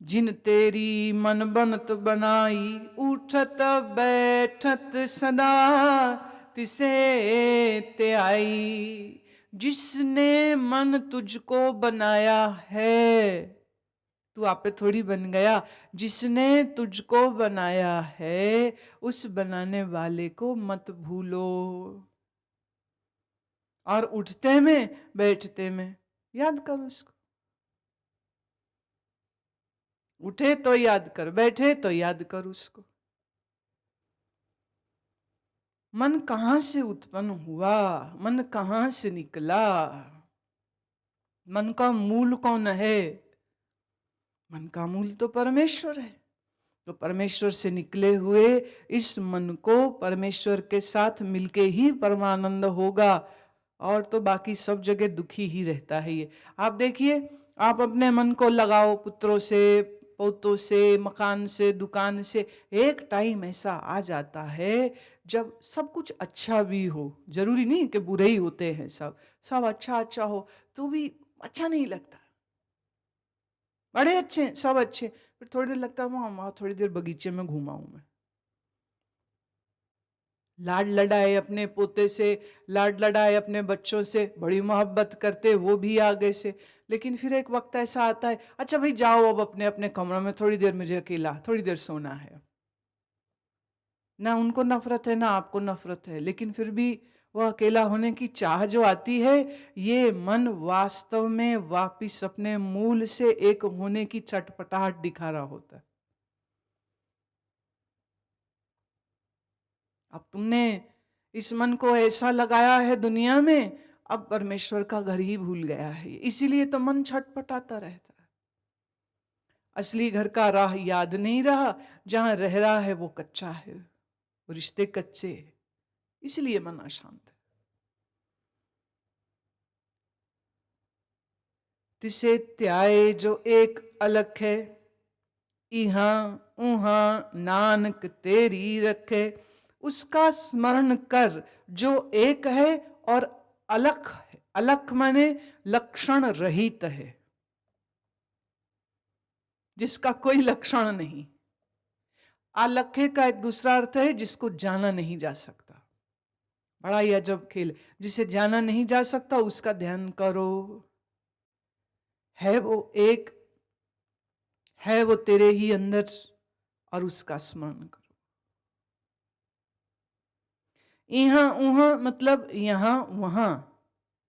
S1: जिन तेरी मन बनत बनाई, उठत बैठत सदा तिसे ते आई। जिसने मन तुझको बनाया है, तू आपे थोड़ी बन गया, जिसने तुझको बनाया है उस बनाने वाले को मत भूलो। और उठते में बैठते में याद करो उसको। उठे तो याद कर, बैठे तो याद कर उसको। मन कहां से उत्पन्न हुआ, मन कहां से निकला, मन का मूल कौन है? मन का मूल तो परमेश्वर है। तो परमेश्वर से निकले हुए इस मन को परमेश्वर के साथ मिलके ही परमानंद होगा, और तो बाकी सब जगह दुखी ही रहता है ये। आप देखिए, आप अपने मन को लगाओ पुत्रों से, पोतों से, मकान से, दुकान से, एक टाइम ऐसा आ जाता है जब सब कुछ अच्छा भी हो, जरूरी नहीं कि बुरे ही होते हैं, सब सब अच्छा अच्छा हो तो भी अच्छा नहीं लगता। बड़े अच्छे हैं, सब अच्छे, फिर थोड़ी देर लगता है वहां थोड़ी देर बगीचे में घूमा हूं मैं। लाड लड़ाए अपने पोते से, लाड लड़ाए अपने बच्चों से, बड़ी मोहब्बत करते वो भी आगे से। लेकिन फिर एक वक्त ऐसा आता है, अच्छा भाई जाओ अब अपने अपने कमरे में, थोड़ी देर मुझे अकेला, थोड़ी देर सोना है। ना उनको नफरत है ना आपको नफरत है, लेकिन फिर भी वह अकेला होने की चाह जो आती है, ये मन वास्तव में वापिस अपने मूल से एक होने की चटपटाहट दिखा रहा होता है। अब तुमने इस मन को ऐसा लगाया है दुनिया में, अब परमेश्वर का घर ही भूल गया है, इसीलिए तो मन छटपटाता रहता है। असली घर का राह याद नहीं रहा, जहां रह रहा है वो कच्चा है, वो रिश्ते कच्चे, इसलिए मन अशांत है। तिसे त्याए जो एक अलख है, इहा उहा नानक तेरी रखे। उसका स्मरण कर जो एक है और अलख है। अलख माने लक्षण रहित है, जिसका कोई लक्षण नहीं। अलखे का एक दूसरा अर्थ है जिसको जाना नहीं जा सकता। बड़ा ही अजब खेल, जिसे जाना नहीं जा सकता उसका ध्यान करो। है वो एक, है वो तेरे ही अंदर, और उसका स्मरण करो। यहाँ उहा मतलब यहाँ वहां,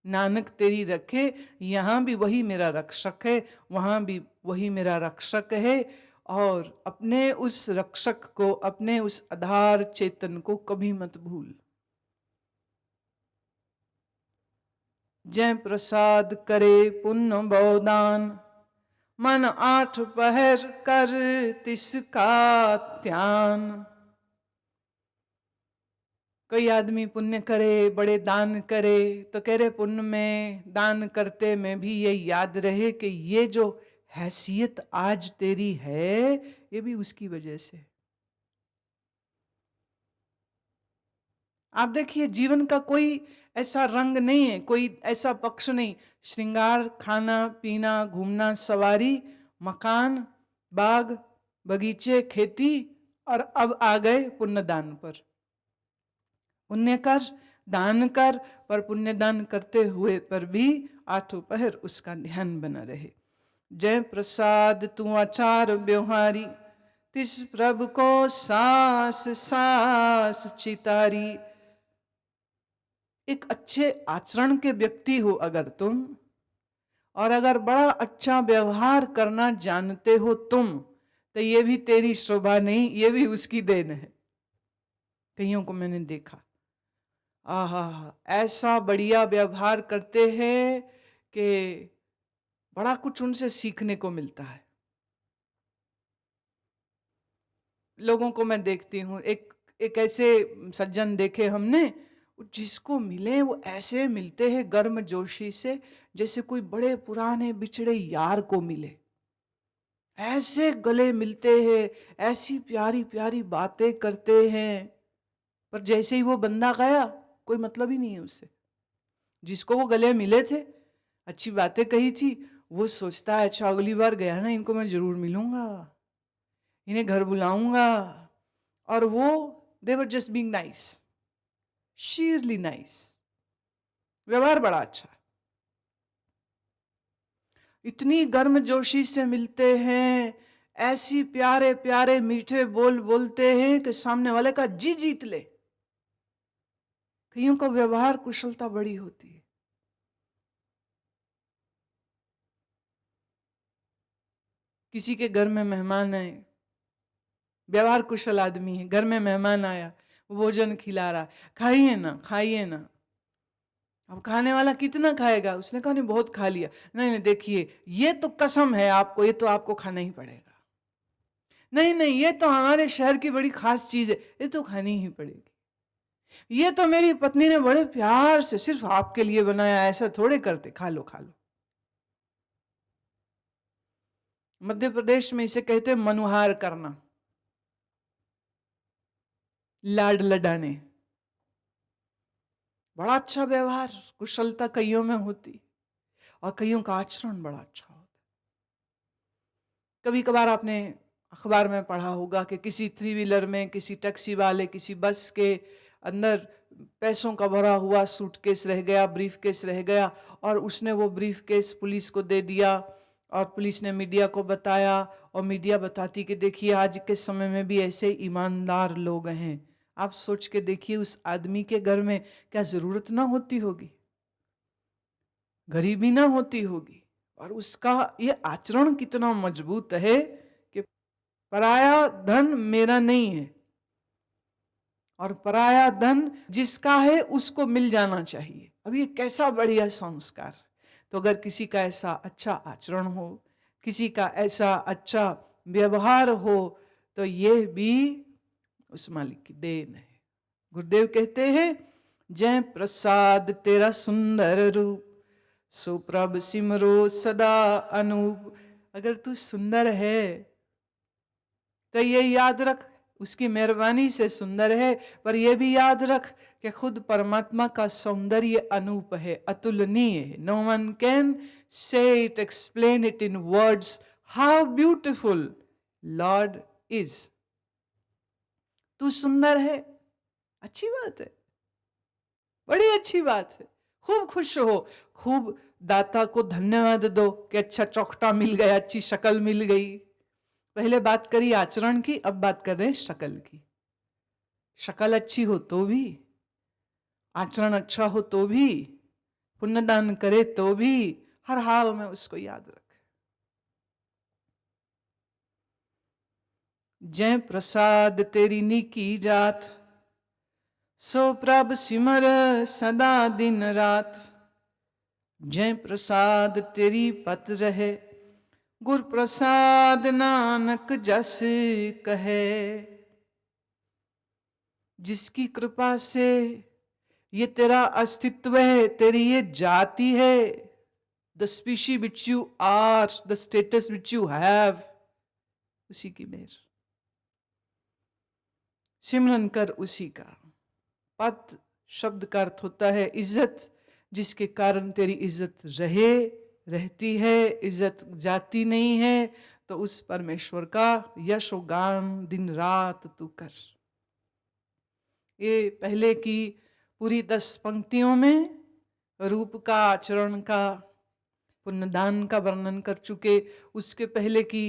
S1: नानक तेरी रखे, यहां भी वही मेरा रक्षक है, वहां भी वही मेरा रक्षक है। और अपने उस रक्षक को, अपने उस आधार चेतन को कभी मत भूल। जय प्रसाद करे पुण्य बहुदान, मन आठ पहर कर तिसका ध्यान। कोई आदमी पुण्य करे, बड़े दान करे, तो कह रहे पुण्य में, दान करते में भी ये याद रहे कि ये जो हैसियत आज तेरी है, ये भी उसकी वजह से। आप देखिए, जीवन का कोई ऐसा रंग नहीं है, कोई ऐसा पक्ष नहीं। श्रृंगार, खाना पीना, घूमना, सवारी, मकान, बाग बगीचे, खेती, और अब आ गए पुण्य दान पर। पुण्य कर, दान कर, पर पुण्य दान करते हुए पर भी आठों पहर उसका ध्यान बना रहे। जय प्रसाद तू आचार व्यवहारी, तिस प्रभु को सास सास चितारी। एक अच्छे आचरण के व्यक्ति हो अगर तुम, और अगर बड़ा अच्छा व्यवहार करना जानते हो तुम, तो ये भी तेरी शोभा नहीं, ये भी उसकी देन है। कईयों को मैंने देखा, आहा, ऐसा बढ़िया व्यवहार करते हैं कि बड़ा कुछ उनसे सीखने को मिलता है। लोगों को मैं देखती हूँ, एक एक ऐसे सज्जन देखे हमने, जिसको मिले वो ऐसे मिलते हैं गर्मजोशी से, जैसे कोई बड़े पुराने बिछड़े यार को मिले। ऐसे गले मिलते हैं, ऐसी प्यारी प्यारी बातें करते हैं, पर जैसे ही वो बंदा गया, कोई मतलब ही नहीं है उससे। जिसको वो गले मिले थे, अच्छी बातें कही थी, वो सोचता है अच्छा अगली बार गया ना, इनको मैं जरूर मिलूंगा, इन्हें घर बुलाऊंगा। और वो they were just being nice, sheerly nice, व्यवहार बड़ा अच्छा। इतनी गर्मजोशी से मिलते हैं, ऐसी प्यारे प्यारे मीठे बोल बोलते हैं कि सामने वाले का जी जीत ले। कईयों का व्यवहार कुशलता बड़ी होती है। किसी के घर में मेहमान आए, व्यवहार कुशल आदमी है, घर में मेहमान आया, वो भोजन खिला रहा, खाइए ना खाइए ना। अब खाने वाला कितना खाएगा? उसने कहा नहीं बहुत खा लिया। नहीं नहीं देखिए, ये तो कसम है आपको, ये तो आपको खाना ही पड़ेगा। नहीं नहीं, ये तो हमारे शहर की बड़ी खास चीज है, ये तो खानी ही पड़ेगी। ये तो मेरी पत्नी ने बड़े प्यार से सिर्फ आपके लिए बनाया, ऐसा थोड़े करते, खा लो खा लो। मध्य प्रदेश में इसे कहते हैं मनुहार करना, लाड लडाने। बड़ा अच्छा व्यवहार कुशलता कईयों में होती, और कईयों का आचरण बड़ा अच्छा होता। कभी कभार आपने अखबार में पढ़ा होगा कि किसी थ्री व्हीलर में, किसी टैक्सी वाले, किसी बस के अंदर पैसों का भरा हुआ सूटकेस रह गया, ब्रीफ केस रह गया, और उसने वो ब्रीफ केस पुलिस को दे दिया, और पुलिस ने मीडिया को बताया, और मीडिया बताती कि देखिए आज के समय में भी ऐसे ईमानदार लोग हैं। आप सोच के देखिए, उस आदमी के घर में क्या जरूरत ना होती होगी, गरीबी ना होती होगी, और उसका ये आचरण कितना मजबूत है कि पराया धन मेरा नहीं है, और पराया धन जिसका है उसको मिल जाना चाहिए। अब ये कैसा बढ़िया संस्कार। तो अगर किसी का ऐसा अच्छा आचरण हो, किसी का ऐसा अच्छा व्यवहार हो, तो ये भी उस मालिक की देन है। गुरुदेव कहते हैं, जय प्रसाद तेरा सुंदर रूप, सो प्रभ सिमरो सदा अनूप। अगर तू सुंदर है तो ये याद रख, उसकी मेहरबानी से सुंदर है, पर यह भी याद रख कि खुद परमात्मा का सौंदर्य अनूप है, अतुलनीय है। No one can say it, explain it in words, how beautiful lord is. तू सुंदर है, अच्छी बात है, बड़ी अच्छी बात है। खूब खुश हो, खूब दाता को धन्यवाद दो कि अच्छा चौखटा मिल गया, अच्छी शक्ल मिल गई। पहले बात करी आचरण की, अब बात कर रहे हैं शक्ल की। शक्ल अच्छी हो तो भी, आचरण अच्छा हो तो भी, पुण्यदान करे तो भी, हर हाल में उसको याद रख। जय प्रसाद तेरी निकी जात, सो प्रभ सिमर सदा दिन रात। जय प्रसाद तेरी पत रहे, गुर प्रसाद नानक जस कहे। जिसकी कृपा से ये तेरा अस्तित्व है, तेरी ये जाति है, the species which you are, the status which you have, उसी की मेहर। सिमरन कर उसी का। पद शब्द का अर्थ होता है इज्जत, जिसके कारण तेरी इज्जत रहे, रहती है, इज्जत जाती नहीं है, तो उस परमेश्वर का यश और गान दिन रात तू कर। ये पहले की पूरी 10 पंक्तियों में रूप का, आचरण का, पुण्यदान का वर्णन कर चुके। उसके पहले की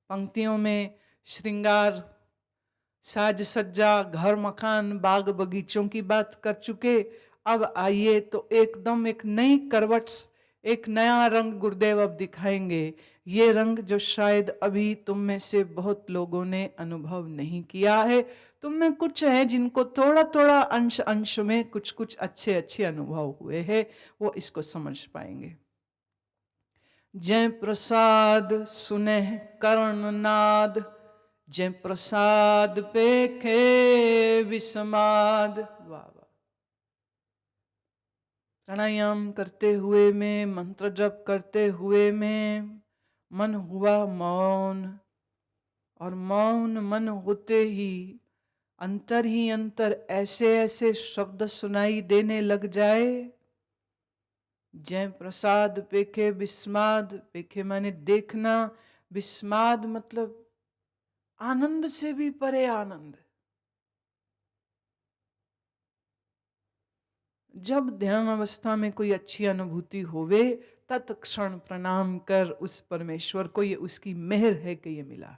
S1: पंक्तियों में श्रृंगार, साज सज्जा, घर मकान, बाग बगीचों की बात कर चुके। अब आइए तो एकदम एक नई करवट, एक नया रंग गुरुदेव अब दिखाएंगे। ये रंग जो शायद अभी तुम में से बहुत लोगों ने अनुभव नहीं किया है। तुम में कुछ है जिनको थोड़ा थोड़ा अंश अंश में कुछ कुछ अच्छे अच्छे अनुभव हुए हैं, वो इसको समझ पाएंगे। जय प्रसाद सुने कर्णनाद, जय प्रसाद पेखे विस्माद। वाह वाह। प्राणायाम करते हुए में, मंत्र जप करते हुए में मन हुआ मौन, और मौन मन होते ही अंतर ऐसे ऐसे शब्द सुनाई देने लग जाए। जय प्रसाद पेखे विस्माद। पेखे माने देखना, विस्माद मतलब आनंद से भी परे आनंद। जब ध्यान अवस्था में कोई अच्छी अनुभूति होवे, तत्क्षण प्रणाम कर उस परमेश्वर को, ये उसकी मेहर है कि ये मिला।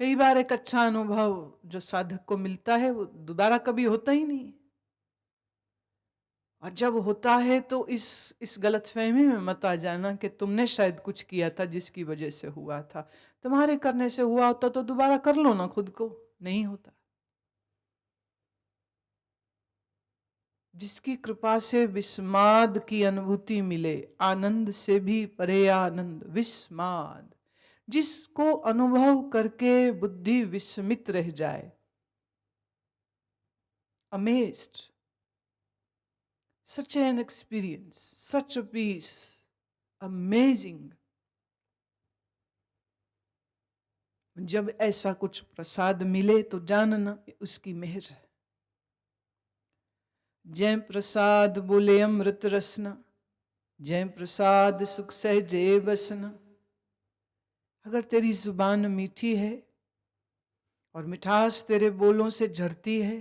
S1: कई बार एक अच्छा अनुभव जो साधक को मिलता है वो दोबारा कभी होता ही नहीं, और जब होता है तो इस गलतफहमी में मत आ जाना कि तुमने शायद कुछ किया था जिसकी वजह से हुआ था। तुम्हारे करने से हुआ होता तो दोबारा कर लो ना खुद को। नहीं होता। जिसकी कृपा से विस्माद की अनुभूति मिले, आनंद से भी परे आनंद, विस्माद, जिसको अनुभव करके बुद्धि विस्मित रह जाए, amazed, such an experience, such a peace, amazing। जब ऐसा कुछ प्रसाद मिले तो जानना उसकी मेहर है। जय प्रसाद बोले अमृत रसना, जय प्रसाद सुख सहजे बसना। अगर तेरी जुबान मीठी है और मिठास तेरे बोलों से झरती है,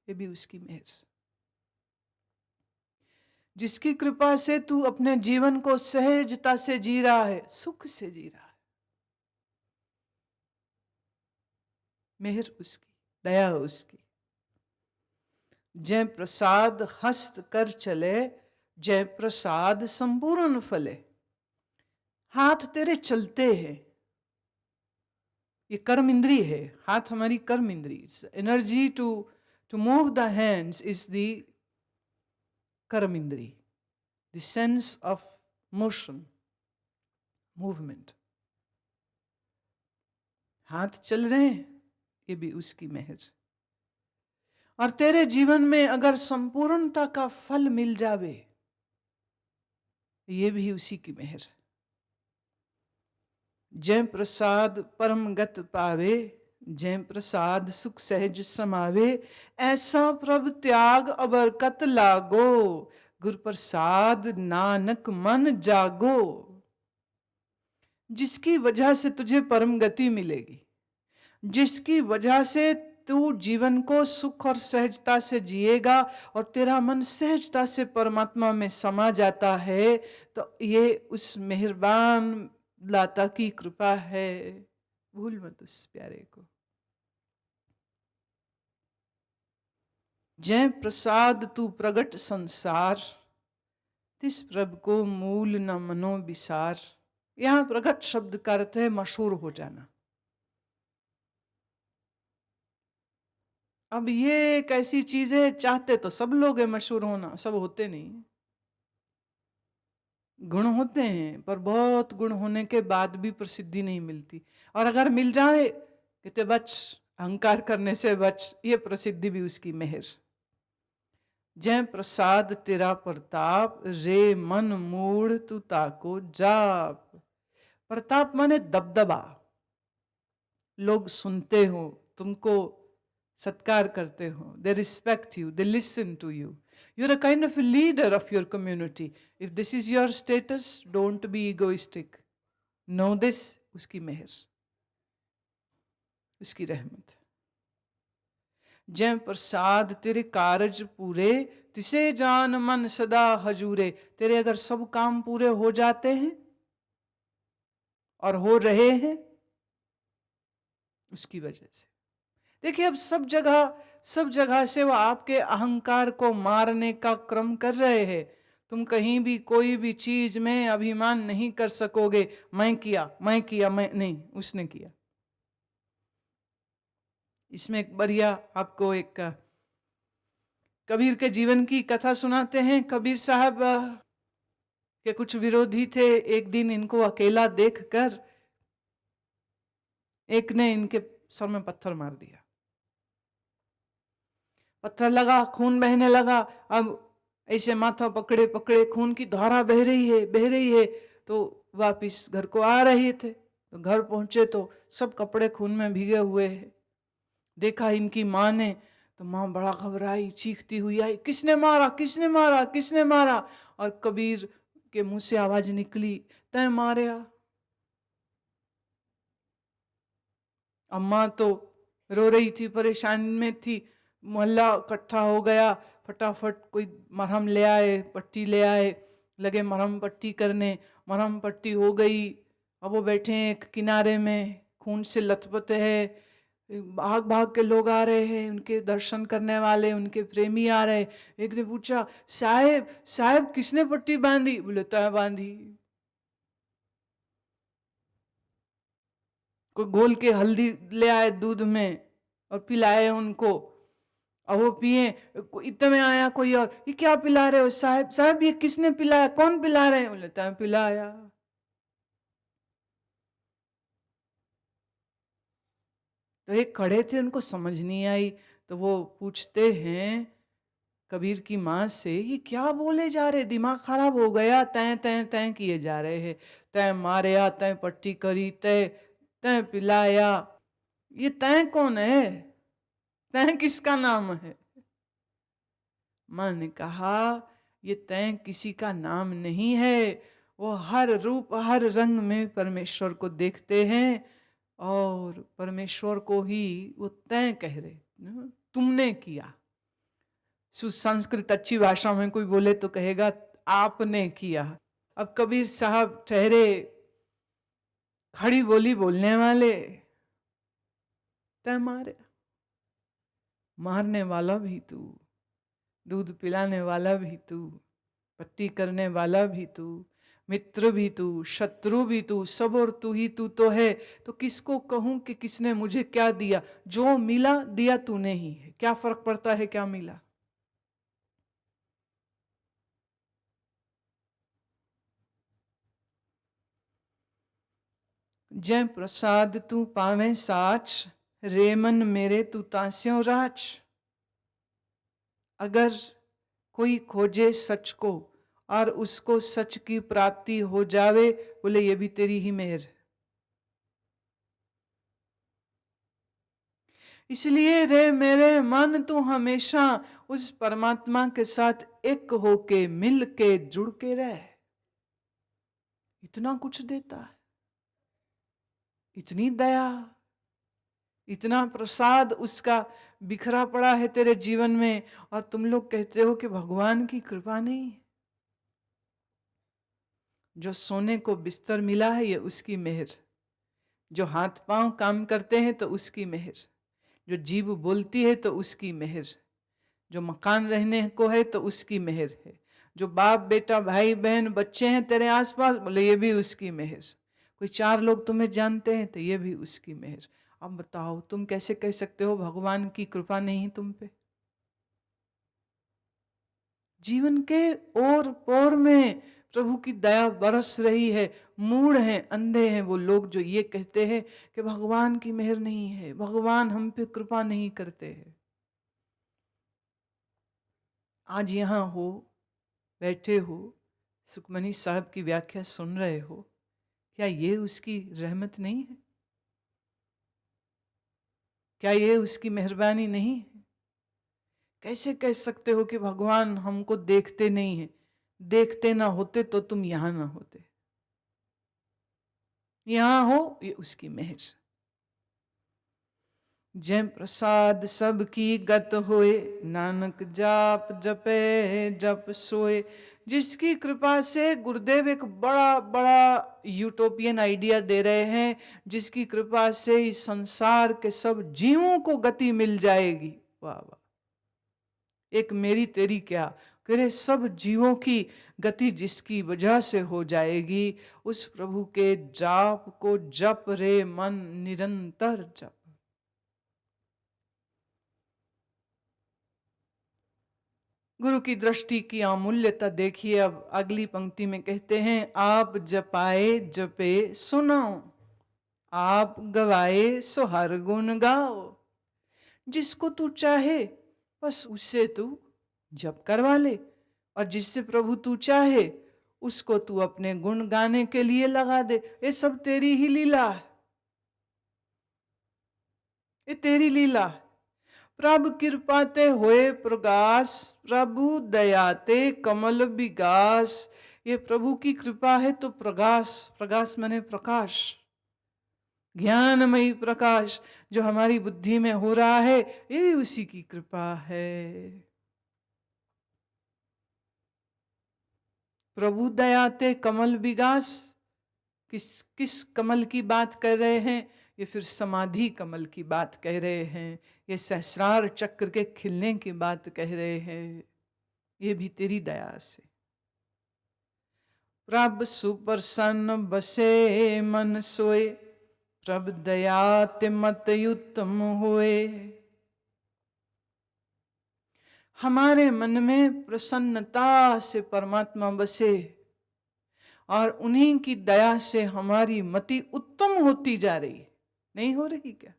S1: ये भी उसकी मेहर। जिसकी कृपा से तू अपने जीवन को सहजता से जी रहा है, सुख से जी रहा है, मेहर उसकी, दया उसकी। जय प्रसाद हस्त कर चले, जय प्रसाद संपूर्ण फले। हाथ तेरे चलते हैं, ये कर्म इंद्री है। हाथ हमारी कर्म इंद्री। Energy to move the hands is the karma indri, the sense of motion, movement. हाथ चल रहे हैं, ये भी उसकी मेहर। और तेरे जीवन में अगर संपूर्णता का फल मिल जावे, ये भी उसी की मेहर। जय प्रसाद परम गत पावे, जय प्रसाद सुख सहज समावे। ऐसा प्रभ त्याग अबरकत लागो, गुर प्रसाद नानक मन जागो। जिसकी वजह से तुझे परम गति मिलेगी, जिसकी वजह से तू जीवन को सुख और सहजता से जिएगा और तेरा मन सहजता से परमात्मा में समा जाता है, तो ये उस मेहरबान लाता की कृपा है। भूल मत उस प्यारे को। जय प्रसाद तू प्रगट संसार, तिस प्रभ को मूल न मनो विसार। यहां प्रगट शब्द का अर्थ है मशहूर हो जाना। अब ये एक ऐसी चीज है, चाहते तो सब लोग है मशहूर होना, सब होते नहीं। गुण होते हैं पर बहुत गुण होने के बाद भी प्रसिद्धि नहीं मिलती, और अगर मिल जाए कहते बच, अहंकार करने से बच, ये प्रसिद्धि भी उसकी मेहर। जय प्रसाद तेरा प्रताप, रे मन मूढ़ तू ताको जाप। प्रताप माने दबदबा, लोग सुनते हो, तुमको सत्कार करते हो, they respect you, they listen to you, you're a kind of a leader of your community. If this is your status, don't be egoistic. Know this, उसकी मेहर, उसकी रहमत। जय प्रसाद तेरे कारज पूरे, तिसे जान मन सदा हजूरे। तेरे अगर सब काम पूरे हो जाते हैं और हो रहे हैं, उसकी वजह से। देखिए अब सब जगह से वो आपके अहंकार को मारने का क्रम कर रहे हैं। तुम कहीं भी कोई भी चीज में अभिमान नहीं कर सकोगे, मैं किया मैं नहीं, उसने किया। इसमें एक बढ़िया आपको एक कबीर के जीवन की कथा सुनाते हैं। कबीर साहब के कुछ विरोधी थे, एक दिन इनको अकेला देखकर एक ने इनके सर में पत्थर मार दिया, पत्थर लगा, खून बहने लगा। अब ऐसे माथा पकड़े पकड़े खून की धारा बह रही है, बह रही है। तो वापिस घर को आ रहे थे, तो घर पहुंचे तो सब कपड़े खून में भीगे हुए हैं। देखा इनकी माँ ने, तो माँ बड़ा घबराई, चीखती हुई आई, किसने मारा, किसने मारा, किसने मारा। और कबीर के मुंह से आवाज निकली, तय मारया। अम्मा तो रो रही थी, परेशान में थी। मोहल्ला इकट्ठा हो गया, फटाफट कोई मरहम ले आए, पट्टी ले आए, लगे मरहम पट्टी करने। मरहम पट्टी हो गई। अब वो बैठे हैं एक किनारे में, खून से लथपथ है। भाग भाग के लोग आ रहे हैं, उनके दर्शन करने वाले, उनके प्रेमी आ रहे। एक ने पूछा, साहेब साहेब किसने पट्टी बांधी? बोले, तय बांधी। कोई घोल के हल्दी ले आए दूध में और पिलाए उनको, और वो पिए। इतने में आया कोई और, ये क्या पिला रहे हो साहब? साहब ये किसने पिलाया, कौन पिला रहे हैं? बोले, तय पिलाया। तो एक खड़े थे, उनको समझ नहीं आई। तो वो पूछते हैं कबीर की माँ से, ये क्या बोले जा रहे, दिमाग खराब हो गया, तय तय तय किए जा रहे हैं। तय मारया, तय पट्टी करी, तय तय पिलाया। ये तय कौन है? तय किसका नाम है? माँ ने कहा, ये तय किसी का नाम नहीं है। वो हर रूप हर रंग में परमेश्वर को देखते हैं, और परमेश्वर को ही वो तय कह रहे, तुमने किया। सुसंस्कृत अच्छी भाषा में कोई बोले तो कहेगा आपने किया। अब कबीर साहब ठहरे, खड़ी बोली बोलने वाले, तय मारे। मारने वाला भी तू, दूध पिलाने वाला भी तू, पट्टी करने वाला भी तू, मित्र भी तू, शत्रु भी तू, सब और तू ही तू तो है। तो किसको कहूं कि किसने मुझे क्या दिया? जो मिला दिया तूने ही है, क्या फर्क पड़ता है क्या मिला। जय प्रसाद तू पावे साच, रे मन मेरे तू तास्यों राच। अगर कोई खोजे सच को और उसको सच की प्राप्ति हो जावे, बोले ये भी तेरी ही मेहर। इसलिए रे मेरे मन तू हमेशा उस परमात्मा के साथ एक होके मिल के जुड़ के रह। इतना कुछ देता है, इतनी दया, इतना प्रसाद उसका बिखरा पड़ा है तेरे जीवन में, और तुम लोग कहते हो कि भगवान की कृपा नहीं। जो सोने को बिस्तर मिला है ये उसकी मेहर, जो हाथ पांव काम करते हैं तो उसकी मेहर, जो जीभ बोलती है तो उसकी मेहर, जो मकान रहने को है तो उसकी मेहर है, जो बाप बेटा भाई बहन बच्चे हैं तेरे आसपास, बोले ये भी उसकी मेहर। कोई चार लोग तुम्हें जानते हैं तो ये भी उसकी मेहर। अब बताओ तुम कैसे कह सकते हो भगवान की कृपा नहीं तुम पे? जीवन के ओर पोर में प्रभु की दया बरस रही है। मूढ़ हैं, अंधे हैं वो लोग जो ये कहते हैं कि भगवान की मेहर नहीं है, भगवान हम पे कृपा नहीं करते हैं। आज यहाँ हो, बैठे हो, सुखमनी साहब की व्याख्या सुन रहे हो, क्या ये उसकी रहमत नहीं है? क्या ये उसकी मेहरबानी नहीं है? कैसे कह सकते हो कि भगवान हमको देखते नहीं है? देखते ना होते तो तुम यहां ना होते, यहां हो ये उसकी मेहर। जय प्रसाद सब की गत होए, नानक जाप जपे जप सोए। जिसकी कृपा से गुरुदेव एक बड़ा बड़ा यूटोपियन आइडिया दे रहे हैं, जिसकी कृपा से इस संसार के सब जीवों को गति मिल जाएगी। वाह वाह, एक मेरी तेरी क्या, करे सब जीवों की गति जिसकी वजह से हो जाएगी, उस प्रभु के जाप को जप रे मन निरंतर जप। गुरु की दृष्टि की अमूल्यता देखिए। अब अगली पंक्ति में कहते हैं, आप जपाए जपे सुनाओ। आप गवाए सो हर गुण गाओ। जिसको तू चाहे बस उससे तू जप करवा ले, और जिससे प्रभु तू चाहे उसको तू अपने गुण गाने के लिए लगा दे। ये सब तेरी ही लीला है, ये तेरी लीला है। प्रभु कृपाते होए प्रगास, प्रभु दयाते कमल विगास। ये प्रभु की कृपा है तो प्रगास, प्रगास माने प्रकाश, ज्ञानमयी प्रकाश जो हमारी बुद्धि में हो रहा है, ये भी उसी की कृपा है। प्रभु दयाते कमल विगास, किस किस कमल की बात कर रहे हैं? ये फिर समाधि कमल की बात कह रहे हैं, ये सहस्रार चक्र के खिलने की बात कह रहे हैं। ये भी तेरी दया से। प्रभ सुप्रसन्न बसे मन सोए, प्रभ दया ते मत उत्तम होए। हमारे मन में प्रसन्नता से परमात्मा बसे और उन्हीं की दया से हमारी मति उत्तम होती जा रही है। नहीं हो रही क्या?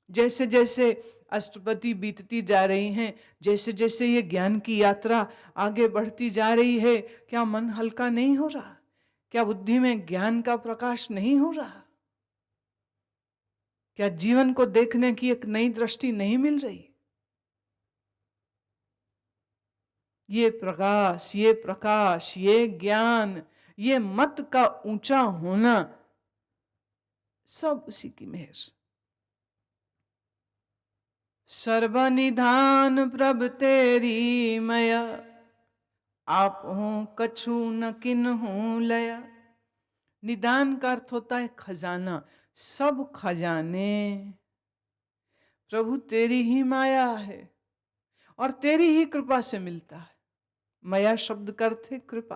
S1: जैसे जैसे अष्टपदी बीतती जा रही हैं, जैसे जैसे ये ज्ञान की यात्रा आगे बढ़ती जा रही है, क्या मन हल्का नहीं हो रहा? क्या बुद्धि में ज्ञान का प्रकाश नहीं हो रहा? क्या जीवन को देखने की एक नई दृष्टि नहीं मिल रही? ये प्रकाश, ये प्रकाश, ये ज्ञान, ये मत का ऊंचा होना, सब उसी की मेहर। सर्वनिधान प्रभ तेरी मया, आप हो कछु न किन हो लया। निदान का अर्थ होता है खजाना। सब खजाने प्रभु तेरी ही माया है और तेरी ही कृपा से मिलता है। माया शब्द का अर्थ है कृपा।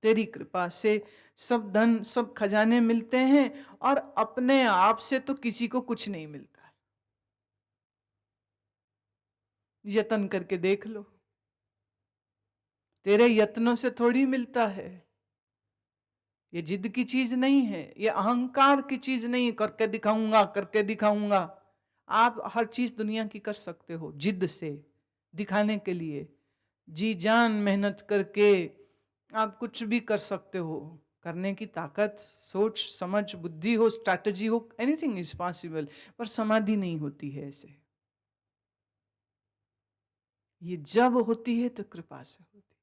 S1: तेरी कृपा से सब धन, सब खजाने मिलते हैं और अपने आप से तो किसी को कुछ नहीं मिलता है। यत्न करके देख लो, तेरे यत्नों से थोड़ी मिलता है। ये जिद की चीज नहीं है, ये अहंकार की चीज नहीं है, करके दिखाऊंगा करके दिखाऊंगा। आप हर चीज दुनिया की कर सकते हो जिद से, दिखाने के लिए जी जान मेहनत करके आप कुछ भी कर सकते हो। करने की ताकत, सोच समझ, बुद्धि हो, स्ट्रैटेजी हो, एनीथिंग इज पॉसिबल। पर समाधि नहीं होती है ऐसे। ये जब होती है तो कृपा से होती है।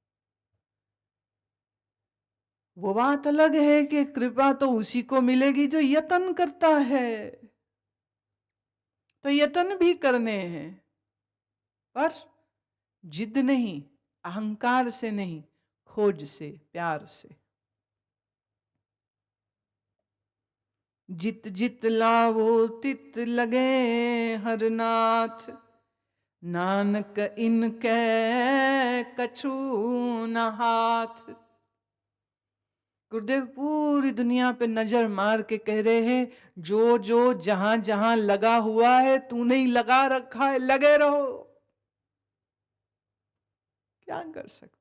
S1: वो बात अलग है कि कृपा तो उसी को मिलेगी जो यत्न करता है। तो यत्न भी करने हैं, पर जिद नहीं, अहंकार से नहीं, खोज से, प्यार से। जित जित लावो तित लगे हर नाथ, नानक इनके कछु न हाथ। गुरुदेव पूरी दुनिया पे नजर मार के कह रहे हैं, जो जो जहां जहां लगा हुआ है तूने ही लगा रखा है, लगे रहो। क्या कर सकते?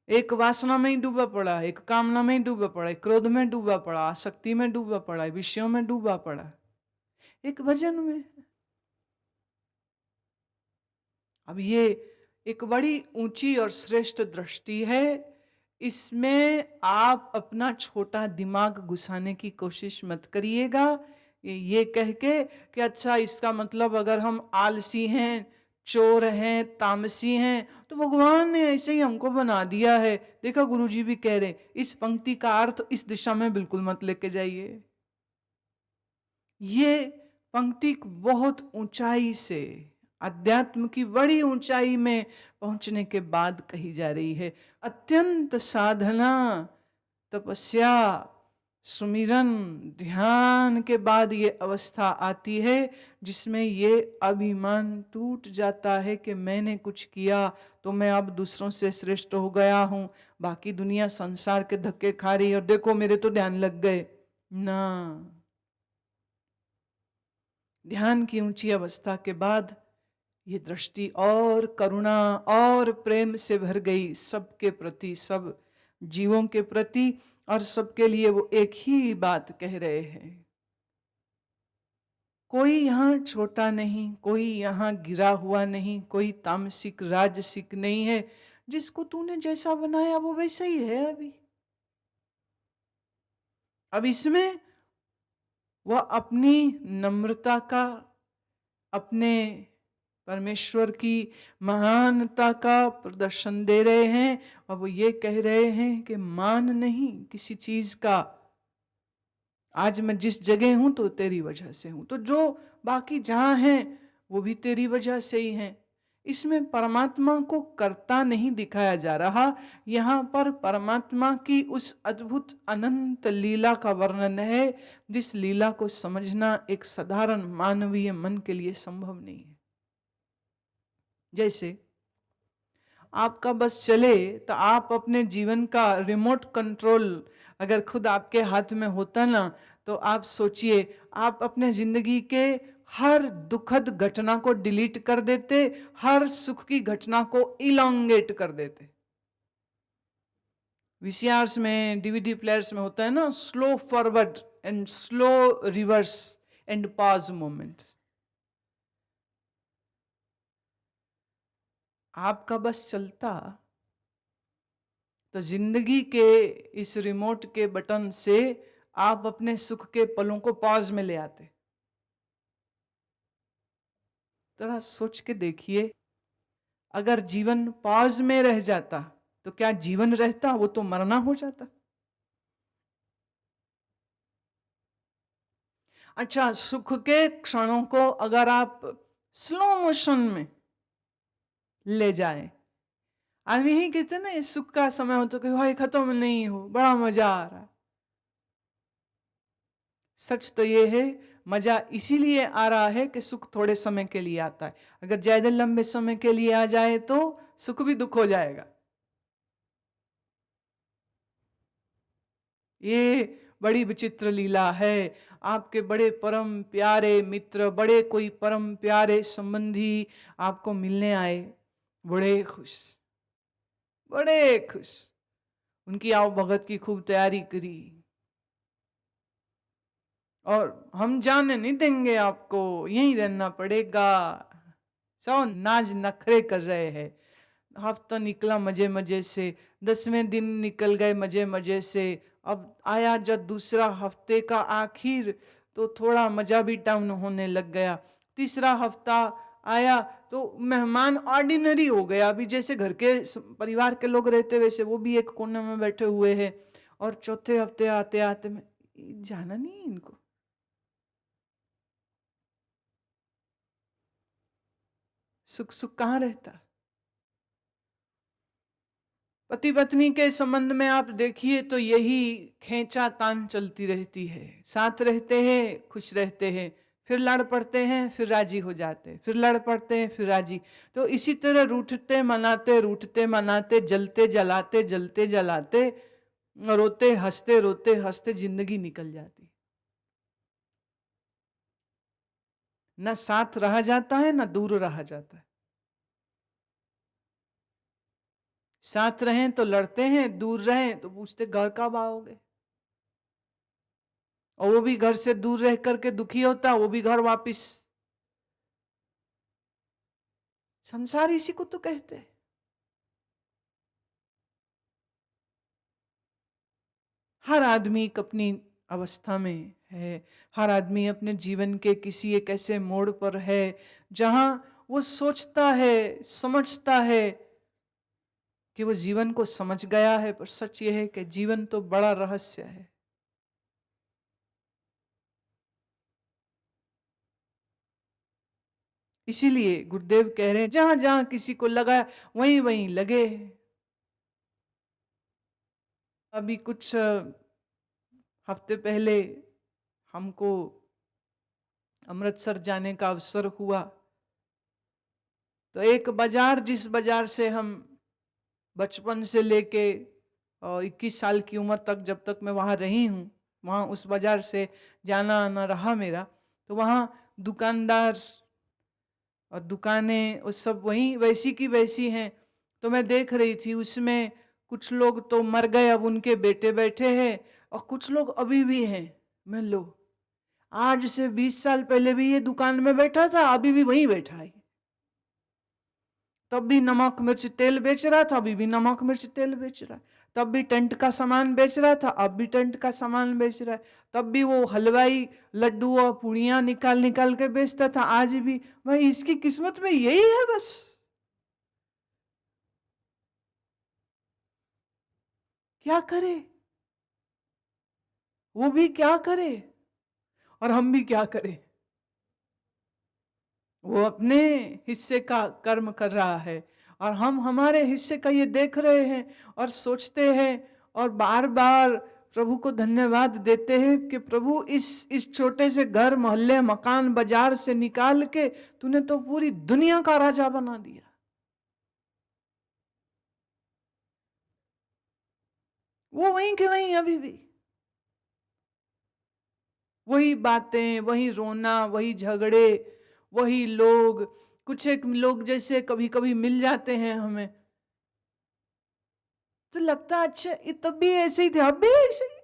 S1: एक वासना में ही डूबा पड़ा है, एक कामना में ही डूबा पड़ा है, क्रोध में डूबा पड़ा, आसक्ति में डूबा पड़ा है, विषयों में डूबा पड़ा है, एक भजन में। अब ये एक बड़ी ऊंची और श्रेष्ठ दृष्टि है। इसमें आप अपना छोटा दिमाग घुसाने की कोशिश मत करिएगा, ये कह के कि अच्छा इसका मतलब अगर हम आलसी हैं, चोर हैं, तामसी हैं, तो भगवान ने ऐसे ही हमको बना दिया है। देखा गुरुजी भी कह रहे इस पंक्ति का अर्थ इस दिशा में बिल्कुल मत लेके जाइए। ये पंक्ति बहुत ऊंचाई से, अध्यात्म की बड़ी ऊंचाई में पहुंचने के बाद कही जा रही है। अत्यंत साधना, तपस्या, सुमिरन, ध्यान के बाद ये अवस्था आती है जिसमें ये अभिमान टूट जाता है कि मैंने कुछ किया तो मैं अब दूसरों से श्रेष्ठ हो गया हूं, बाकी दुनिया संसार के धक्के खा रही है और देखो मेरे तो ध्यान लग गए ना। ध्यान की ऊंची अवस्था के बाद ये दृष्टि और करुणा और प्रेम से भर गई सबके प्रति, सब जीवों के प्रति और सबके लिए वो एक ही बात कह रहे हैं। कोई यहाँ छोटा नहीं, कोई यहाँ गिरा हुआ नहीं, कोई तामसिक राजसिक नहीं है। जिसको तूने जैसा बनाया वो वैसा ही है अभी। अब इसमें वह अपनी नम्रता का, अपने परमेश्वर की महानता का प्रदर्शन दे रहे हैं और वो ये कह रहे हैं कि मान नहीं किसी चीज का। आज मैं जिस जगह हूं तो तेरी वजह से हूं, तो जो बाकी जहां हैं वो भी तेरी वजह से ही हैं। इसमें परमात्मा को करता नहीं दिखाया जा रहा, यहाँ पर परमात्मा की उस अद्भुत अनंत लीला का वर्णन है जिस लीला को समझना एक साधारण मानवीय मन के लिए संभव नहीं है। जैसे आपका बस चले तो आप अपने जीवन का रिमोट कंट्रोल अगर खुद आपके हाथ में होता ना, तो आप सोचिए आप अपने जिंदगी के हर दुखद घटना को डिलीट कर देते, हर सुख की घटना को इलोंगेट कर देते। वीसीआरस में, डीवीडी प्लेयर्स में होता है ना, slow forward and slow reverse and pause moment. आपका बस चलता तो जिंदगी के इस रिमोट के बटन से आप अपने सुख के पलों को पॉज में ले आते। जरा सोच के देखिए, अगर जीवन पॉज में रह जाता तो क्या जीवन रहता? वो तो मरना हो जाता। अच्छा, सुख के क्षणों को अगर आप स्लो मोशन में ले जाए, आदमी ही कहते ना इस सुख का समय हो तो भाई खत्म नहीं हो, बड़ा मजा आ रहा। सच तो ये है, मजा इसीलिए आ रहा है कि सुख थोड़े समय के लिए आता है। अगर ज्यादा लंबे समय के लिए आ जाए तो सुख भी दुख हो जाएगा। ये बड़ी विचित्र लीला है। आपके बड़े परम प्यारे मित्र, बड़े कोई परम प्यारे संबंधी आपको मिलने आए, बड़े खुश, बड़े खुश, उनकी आओ भगत की खूब तैयारी करी और हम जाने नहीं देंगे आपको, यहीं रहना पड़ेगा। सब नाज नखरे कर रहे हैं। हफ्ता निकला मजे मजे से, 10वें दिन निकल गए मजे मजे से। अब आया जब दूसरा हफ्ते का आखिर, तो थोड़ा मजा भी डाउन होने लग गया। तीसरा हफ्ता आया तो मेहमान ऑर्डिनरी हो गया, अभी जैसे घर के परिवार के लोग रहते वैसे वो भी एक कोने में बैठे हुए हैं। और चौथे हफ्ते आते आते मैं, जाना नहीं इनको। सुख सुख कहाँ रहता? पति पत्नी के संबंध में आप देखिए तो यही खींचा तान चलती रहती है। साथ रहते हैं, खुश रहते हैं, फिर लड़ पड़ते हैं, फिर राजी हो जाते हैं, फिर लड़ पड़ते हैं, फिर राजी। तो इसी तरह रूठते मनाते, जलते जलाते, जलते जलाते, रोते हंसते जिंदगी निकल जाती। न साथ रहा जाता है, न दूर रहा जाता है। साथ रहें तो लड़ते हैं, दूर रहें तो पूछते घर कब आओगे। और वो भी घर से दूर रह करके दुखी होता, वो भी घर वापिस। संसार इसी को तो कहते हैं। हर आदमी एक अपनी अवस्था में है, हर आदमी अपने जीवन के किसी एक ऐसे मोड़ पर है जहां वो सोचता है, समझता है कि वो जीवन को समझ गया है। पर सच ये है कि जीवन तो बड़ा रहस्य है। इसीलिए गुरुदेव कह रहे हैं, जहां जहां किसी को लगा वहीं वहीं लगे। अभी कुछ हफ्ते पहले हमको अमृतसर जाने का अवसर हुआ। तो एक बाजार, जिस बाजार से हम बचपन से लेके 21 साल की उम्र तक, जब तक मैं वहाँ रही हूँ, वहाँ उस बाजार से जाना आना रहा मेरा। तो वहाँ दुकानदार और दुकानें वो सब वहीं वैसी की वैसी हैं। तो मैं देख रही थी उसमें कुछ लोग तो मर गए, अब उनके बेटे बैठे हैं, और कुछ लोग अभी भी हैं। मान लो आज से 20 साल पहले भी ये दुकान में बैठा था, अभी भी वहीं बैठा है। तब भी नमक मिर्च तेल बेच रहा था, अभी भी नमक मिर्च तेल बेच रहा है। तब भी टेंट का सामान बेच रहा था, अब भी टेंट का सामान बेच रहा है। तब भी वो हलवाई लड्डू और पूड़ियां निकाल निकाल के बेचता था, आज भी। भाई इसकी किस्मत में यही है बस। क्या करे, वो भी क्या करे और हम भी क्या करें। वो अपने हिस्से का कर्म कर रहा है और हम हमारे हिस्से का ये देख रहे हैं और सोचते हैं और बार बार प्रभु को धन्यवाद देते हैं कि प्रभु इस छोटे से घर मोहल्ले मकान बाजार से निकाल के तूने तो पूरी दुनिया का राजा बना दिया। वो वहीं के वहीं अभी भी वही बातें, वही रोना, वही झगड़े, वही लोग। कुछ एक लोग जैसे कभी कभी मिल जाते हैं हमें, तो लगता है अच्छा ये तब भी ऐसे ही थे, अब भी ऐसे ही,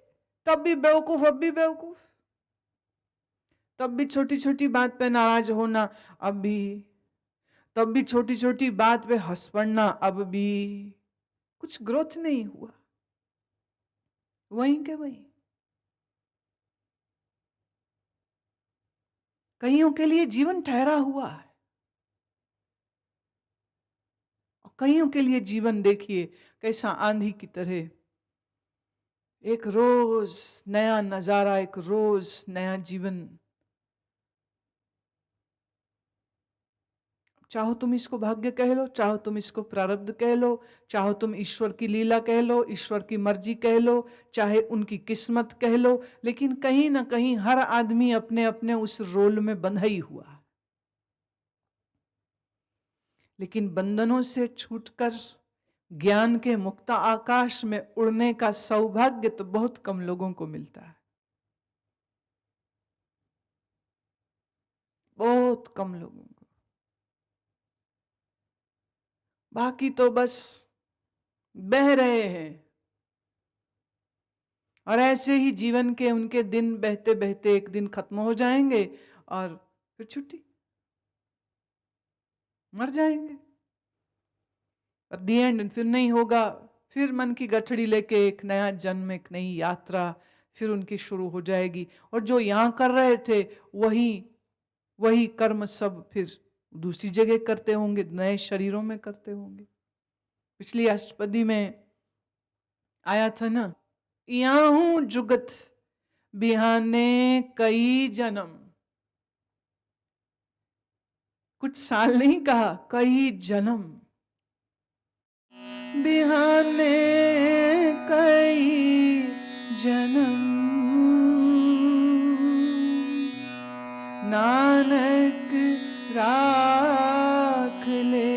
S1: तब भी बेवकूफ अब भी बेवकूफ, तब भी छोटी छोटी बात पे नाराज होना अब भी, तब भी छोटी छोटी बात पे हंस पड़ना अब भी। कुछ ग्रोथ नहीं हुआ, वहीं के वहीं। कईयों के लिए जीवन ठहरा हुआ है और कईयों के लिए जीवन देखिए कैसा आंधी की तरह, एक रोज नया नजारा, एक रोज नया जीवन। चाहो तुम इसको भाग्य कह लो, चाहो तुम इसको प्रारब्ध कह लो, चाहो तुम ईश्वर की लीला कह लो, ईश्वर की मर्जी कह लो, चाहे उनकी किस्मत कह लो, लेकिन कहीं ना कहीं हर आदमी अपने अपने उस रोल में बंधा ही हुआ है। लेकिन बंधनों से छूटकर ज्ञान के मुक्त आकाश में उड़ने का सौभाग्य तो बहुत कम लोगों को मिलता है, बहुत कम लोगों को। बाकी तो बस बह रहे हैं और ऐसे ही जीवन के उनके दिन बहते बहते एक दिन खत्म हो जाएंगे और फिर छुट्टी, मर जाएंगे। और दी एंड फिर नहीं होगा, फिर मन की गठड़ी लेके एक नया जन्म, एक नई यात्रा फिर उनकी शुरू हो जाएगी। और जो यहां कर रहे थे वही वही कर्म सब फिर दूसरी जगह करते होंगे, नए शरीरों में करते होंगे। पिछली अष्टपदी में आया था ना, यहाँ हूं जुगत बिहाने कई जन्म। कुछ साल नहीं कहा, कई जन्म। बिहाने कई जन्म नानक राख ले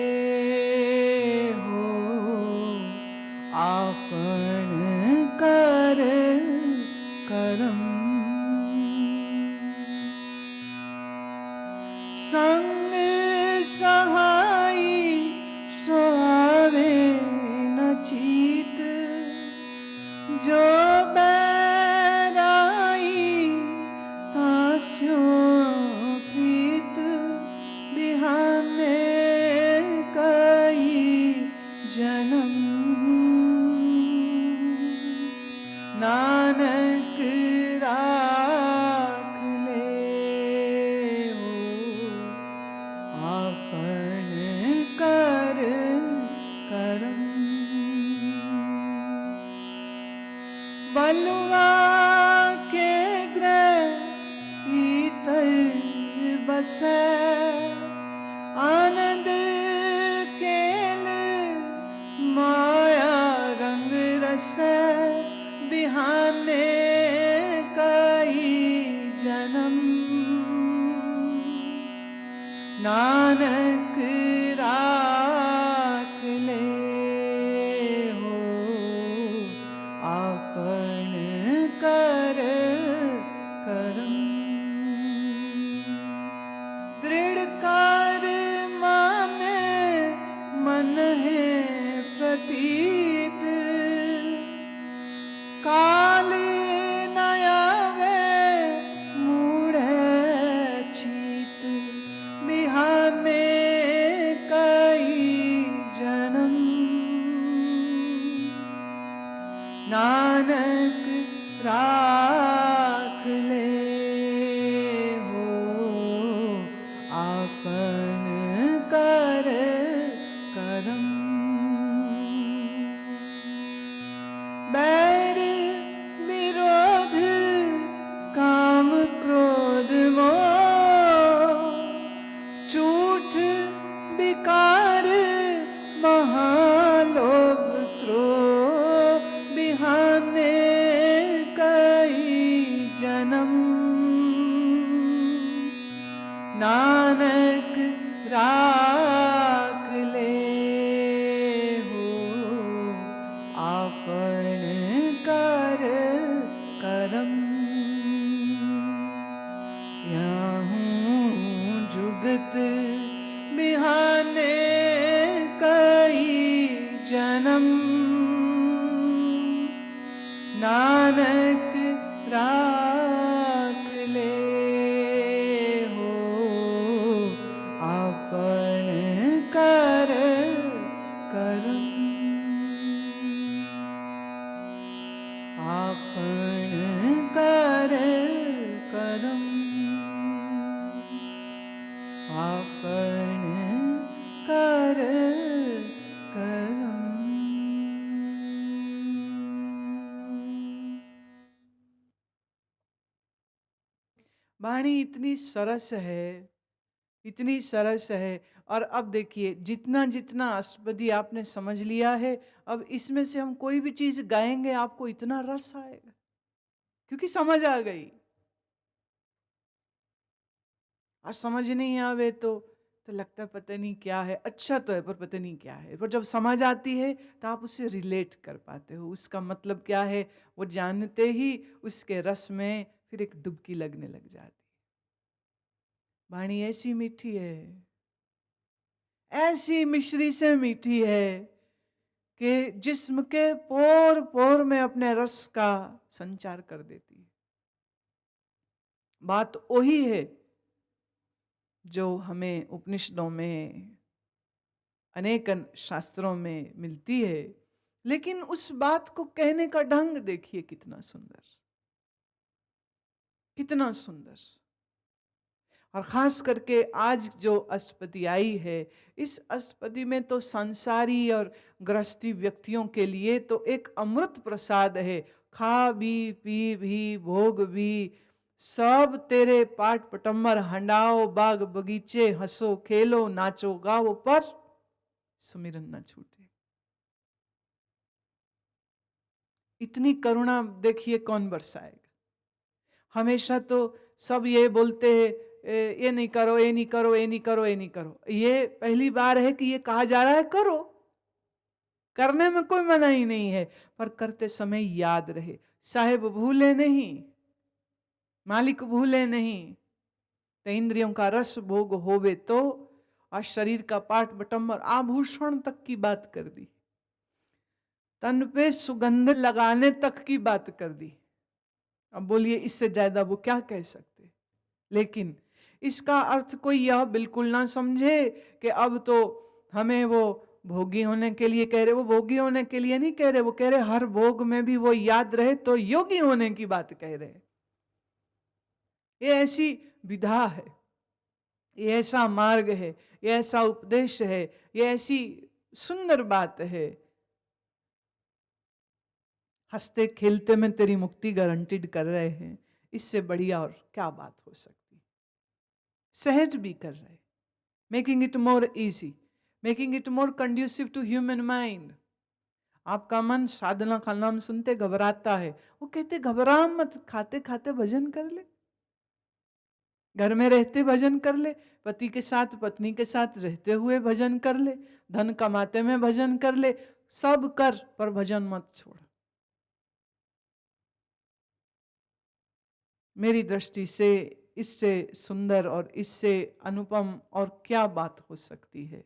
S1: हो आपन कर करम। संग सहाई सोआवे न चीत, जो बैराई तास्यो प्रीत। बिहाने कई जन्म नानक राख ले हो आपन कर करम। बलुआ के ग्रह भीतर बसे, आनंद केल माया रंग रसे। बिहाने कई जन्म नानक राख ले हो आपन नानक राख ले हो आपन कर करम। बैर विरोध काम क्रोध मोह झूठ विकार महालोभ द्रोह बिहाने कई जन्म। नानक राख ले हो आपन कर करम। याहूँ जुगत बिहाने कई जन्म। नानक राख ले हो आपन कर करम। आपन कर करम। आपन कर करम। वाणी इतनी सरस है, इतनी सरस है। और अब देखिए, जितना जितना अष्टपदी आपने समझ लिया है, अब इसमें से हम कोई भी चीज गाएंगे आपको इतना रस आएगा, क्योंकि समझ आ गई। और समझ नहीं आवे तो लगता है पता नहीं क्या है, अच्छा तो है पर पता नहीं क्या है। पर जब समझ आती है तो आप उससे रिलेट कर पाते हो, उसका मतलब क्या है वो जानते ही उसके रस में फिर एक डुबकी लगने लग जाती। वाणी ऐसी मीठी है, ऐसी मिश्री से मीठी है कि जिस्म के पोर पोर में अपने रस का संचार कर देती है। बात वही है जो हमें उपनिषदों में, अनेक शास्त्रों में मिलती है। लेकिन उस बात को कहने का ढंग देखिए कितना सुंदर, कितना सुंदर। और खास करके आज जो अष्टपदी आई है, इस अष्टपदी में तो संसारी और गृहस्थी व्यक्तियों के लिए तो एक अमृत प्रसाद है। खा भी पी भी भोग भी सब तेरे पाठ पटम्बर, हंडाओ बाग बगीचे, हंसो खेलो नाचो गाओ, पर सुमिरन न छूटे। इतनी करुणा देखिए कौन बरसाएगा। हमेशा तो सब ये बोलते हैं ये नहीं करो, ये नहीं करो, ये नहीं करो, ये नहीं करो। ये पहली बार है कि ये कहा जा रहा है करो। करने में कोई मनाही नहीं है, पर करते समय याद रहे, साहेब भूले नहीं, मालिक भूले नहीं। तो इंद्रियों का रस भोग होवे तो, और शरीर का पाठ बटम्बर आभूषण तक की बात कर दी, तन पे सुगंध लगाने तक की बात कर दी। अब बोलिए इससे ज्यादा वो क्या कह सकते। लेकिन इसका अर्थ कोई यह बिल्कुल ना समझे कि अब तो हमें वो भोगी होने के लिए कह रहे। वो भोगी होने के लिए नहीं कह रहे, वो कह रहे हर भोग में भी वो याद रहे तो योगी होने की बात कह रहे। ये ऐसी विधा है, ये ऐसा मार्ग है, ये ऐसा उपदेश है, ये ऐसी सुंदर बात है। हंसते खेलते में तेरी मुक्ति गारंटीड कर रहे हैं, इससे बढ़िया और क्या बात हो सकती। सहज भी कर रहे, making it more easy, making it more conducive to human mind. आपका मन साधना का नाम सुनते घबराता है, वो कहते घबरा मत, खाते खाते भजन कर ले, घर में रहते भजन कर ले, पति के साथ पत्नी के साथ रहते हुए भजन कर ले, धन कमाते में भजन कर ले, सब कर पर भजन मत छोड़। मेरी दृष्टि से इससे सुंदर और इससे अनुपम और क्या बात हो सकती है।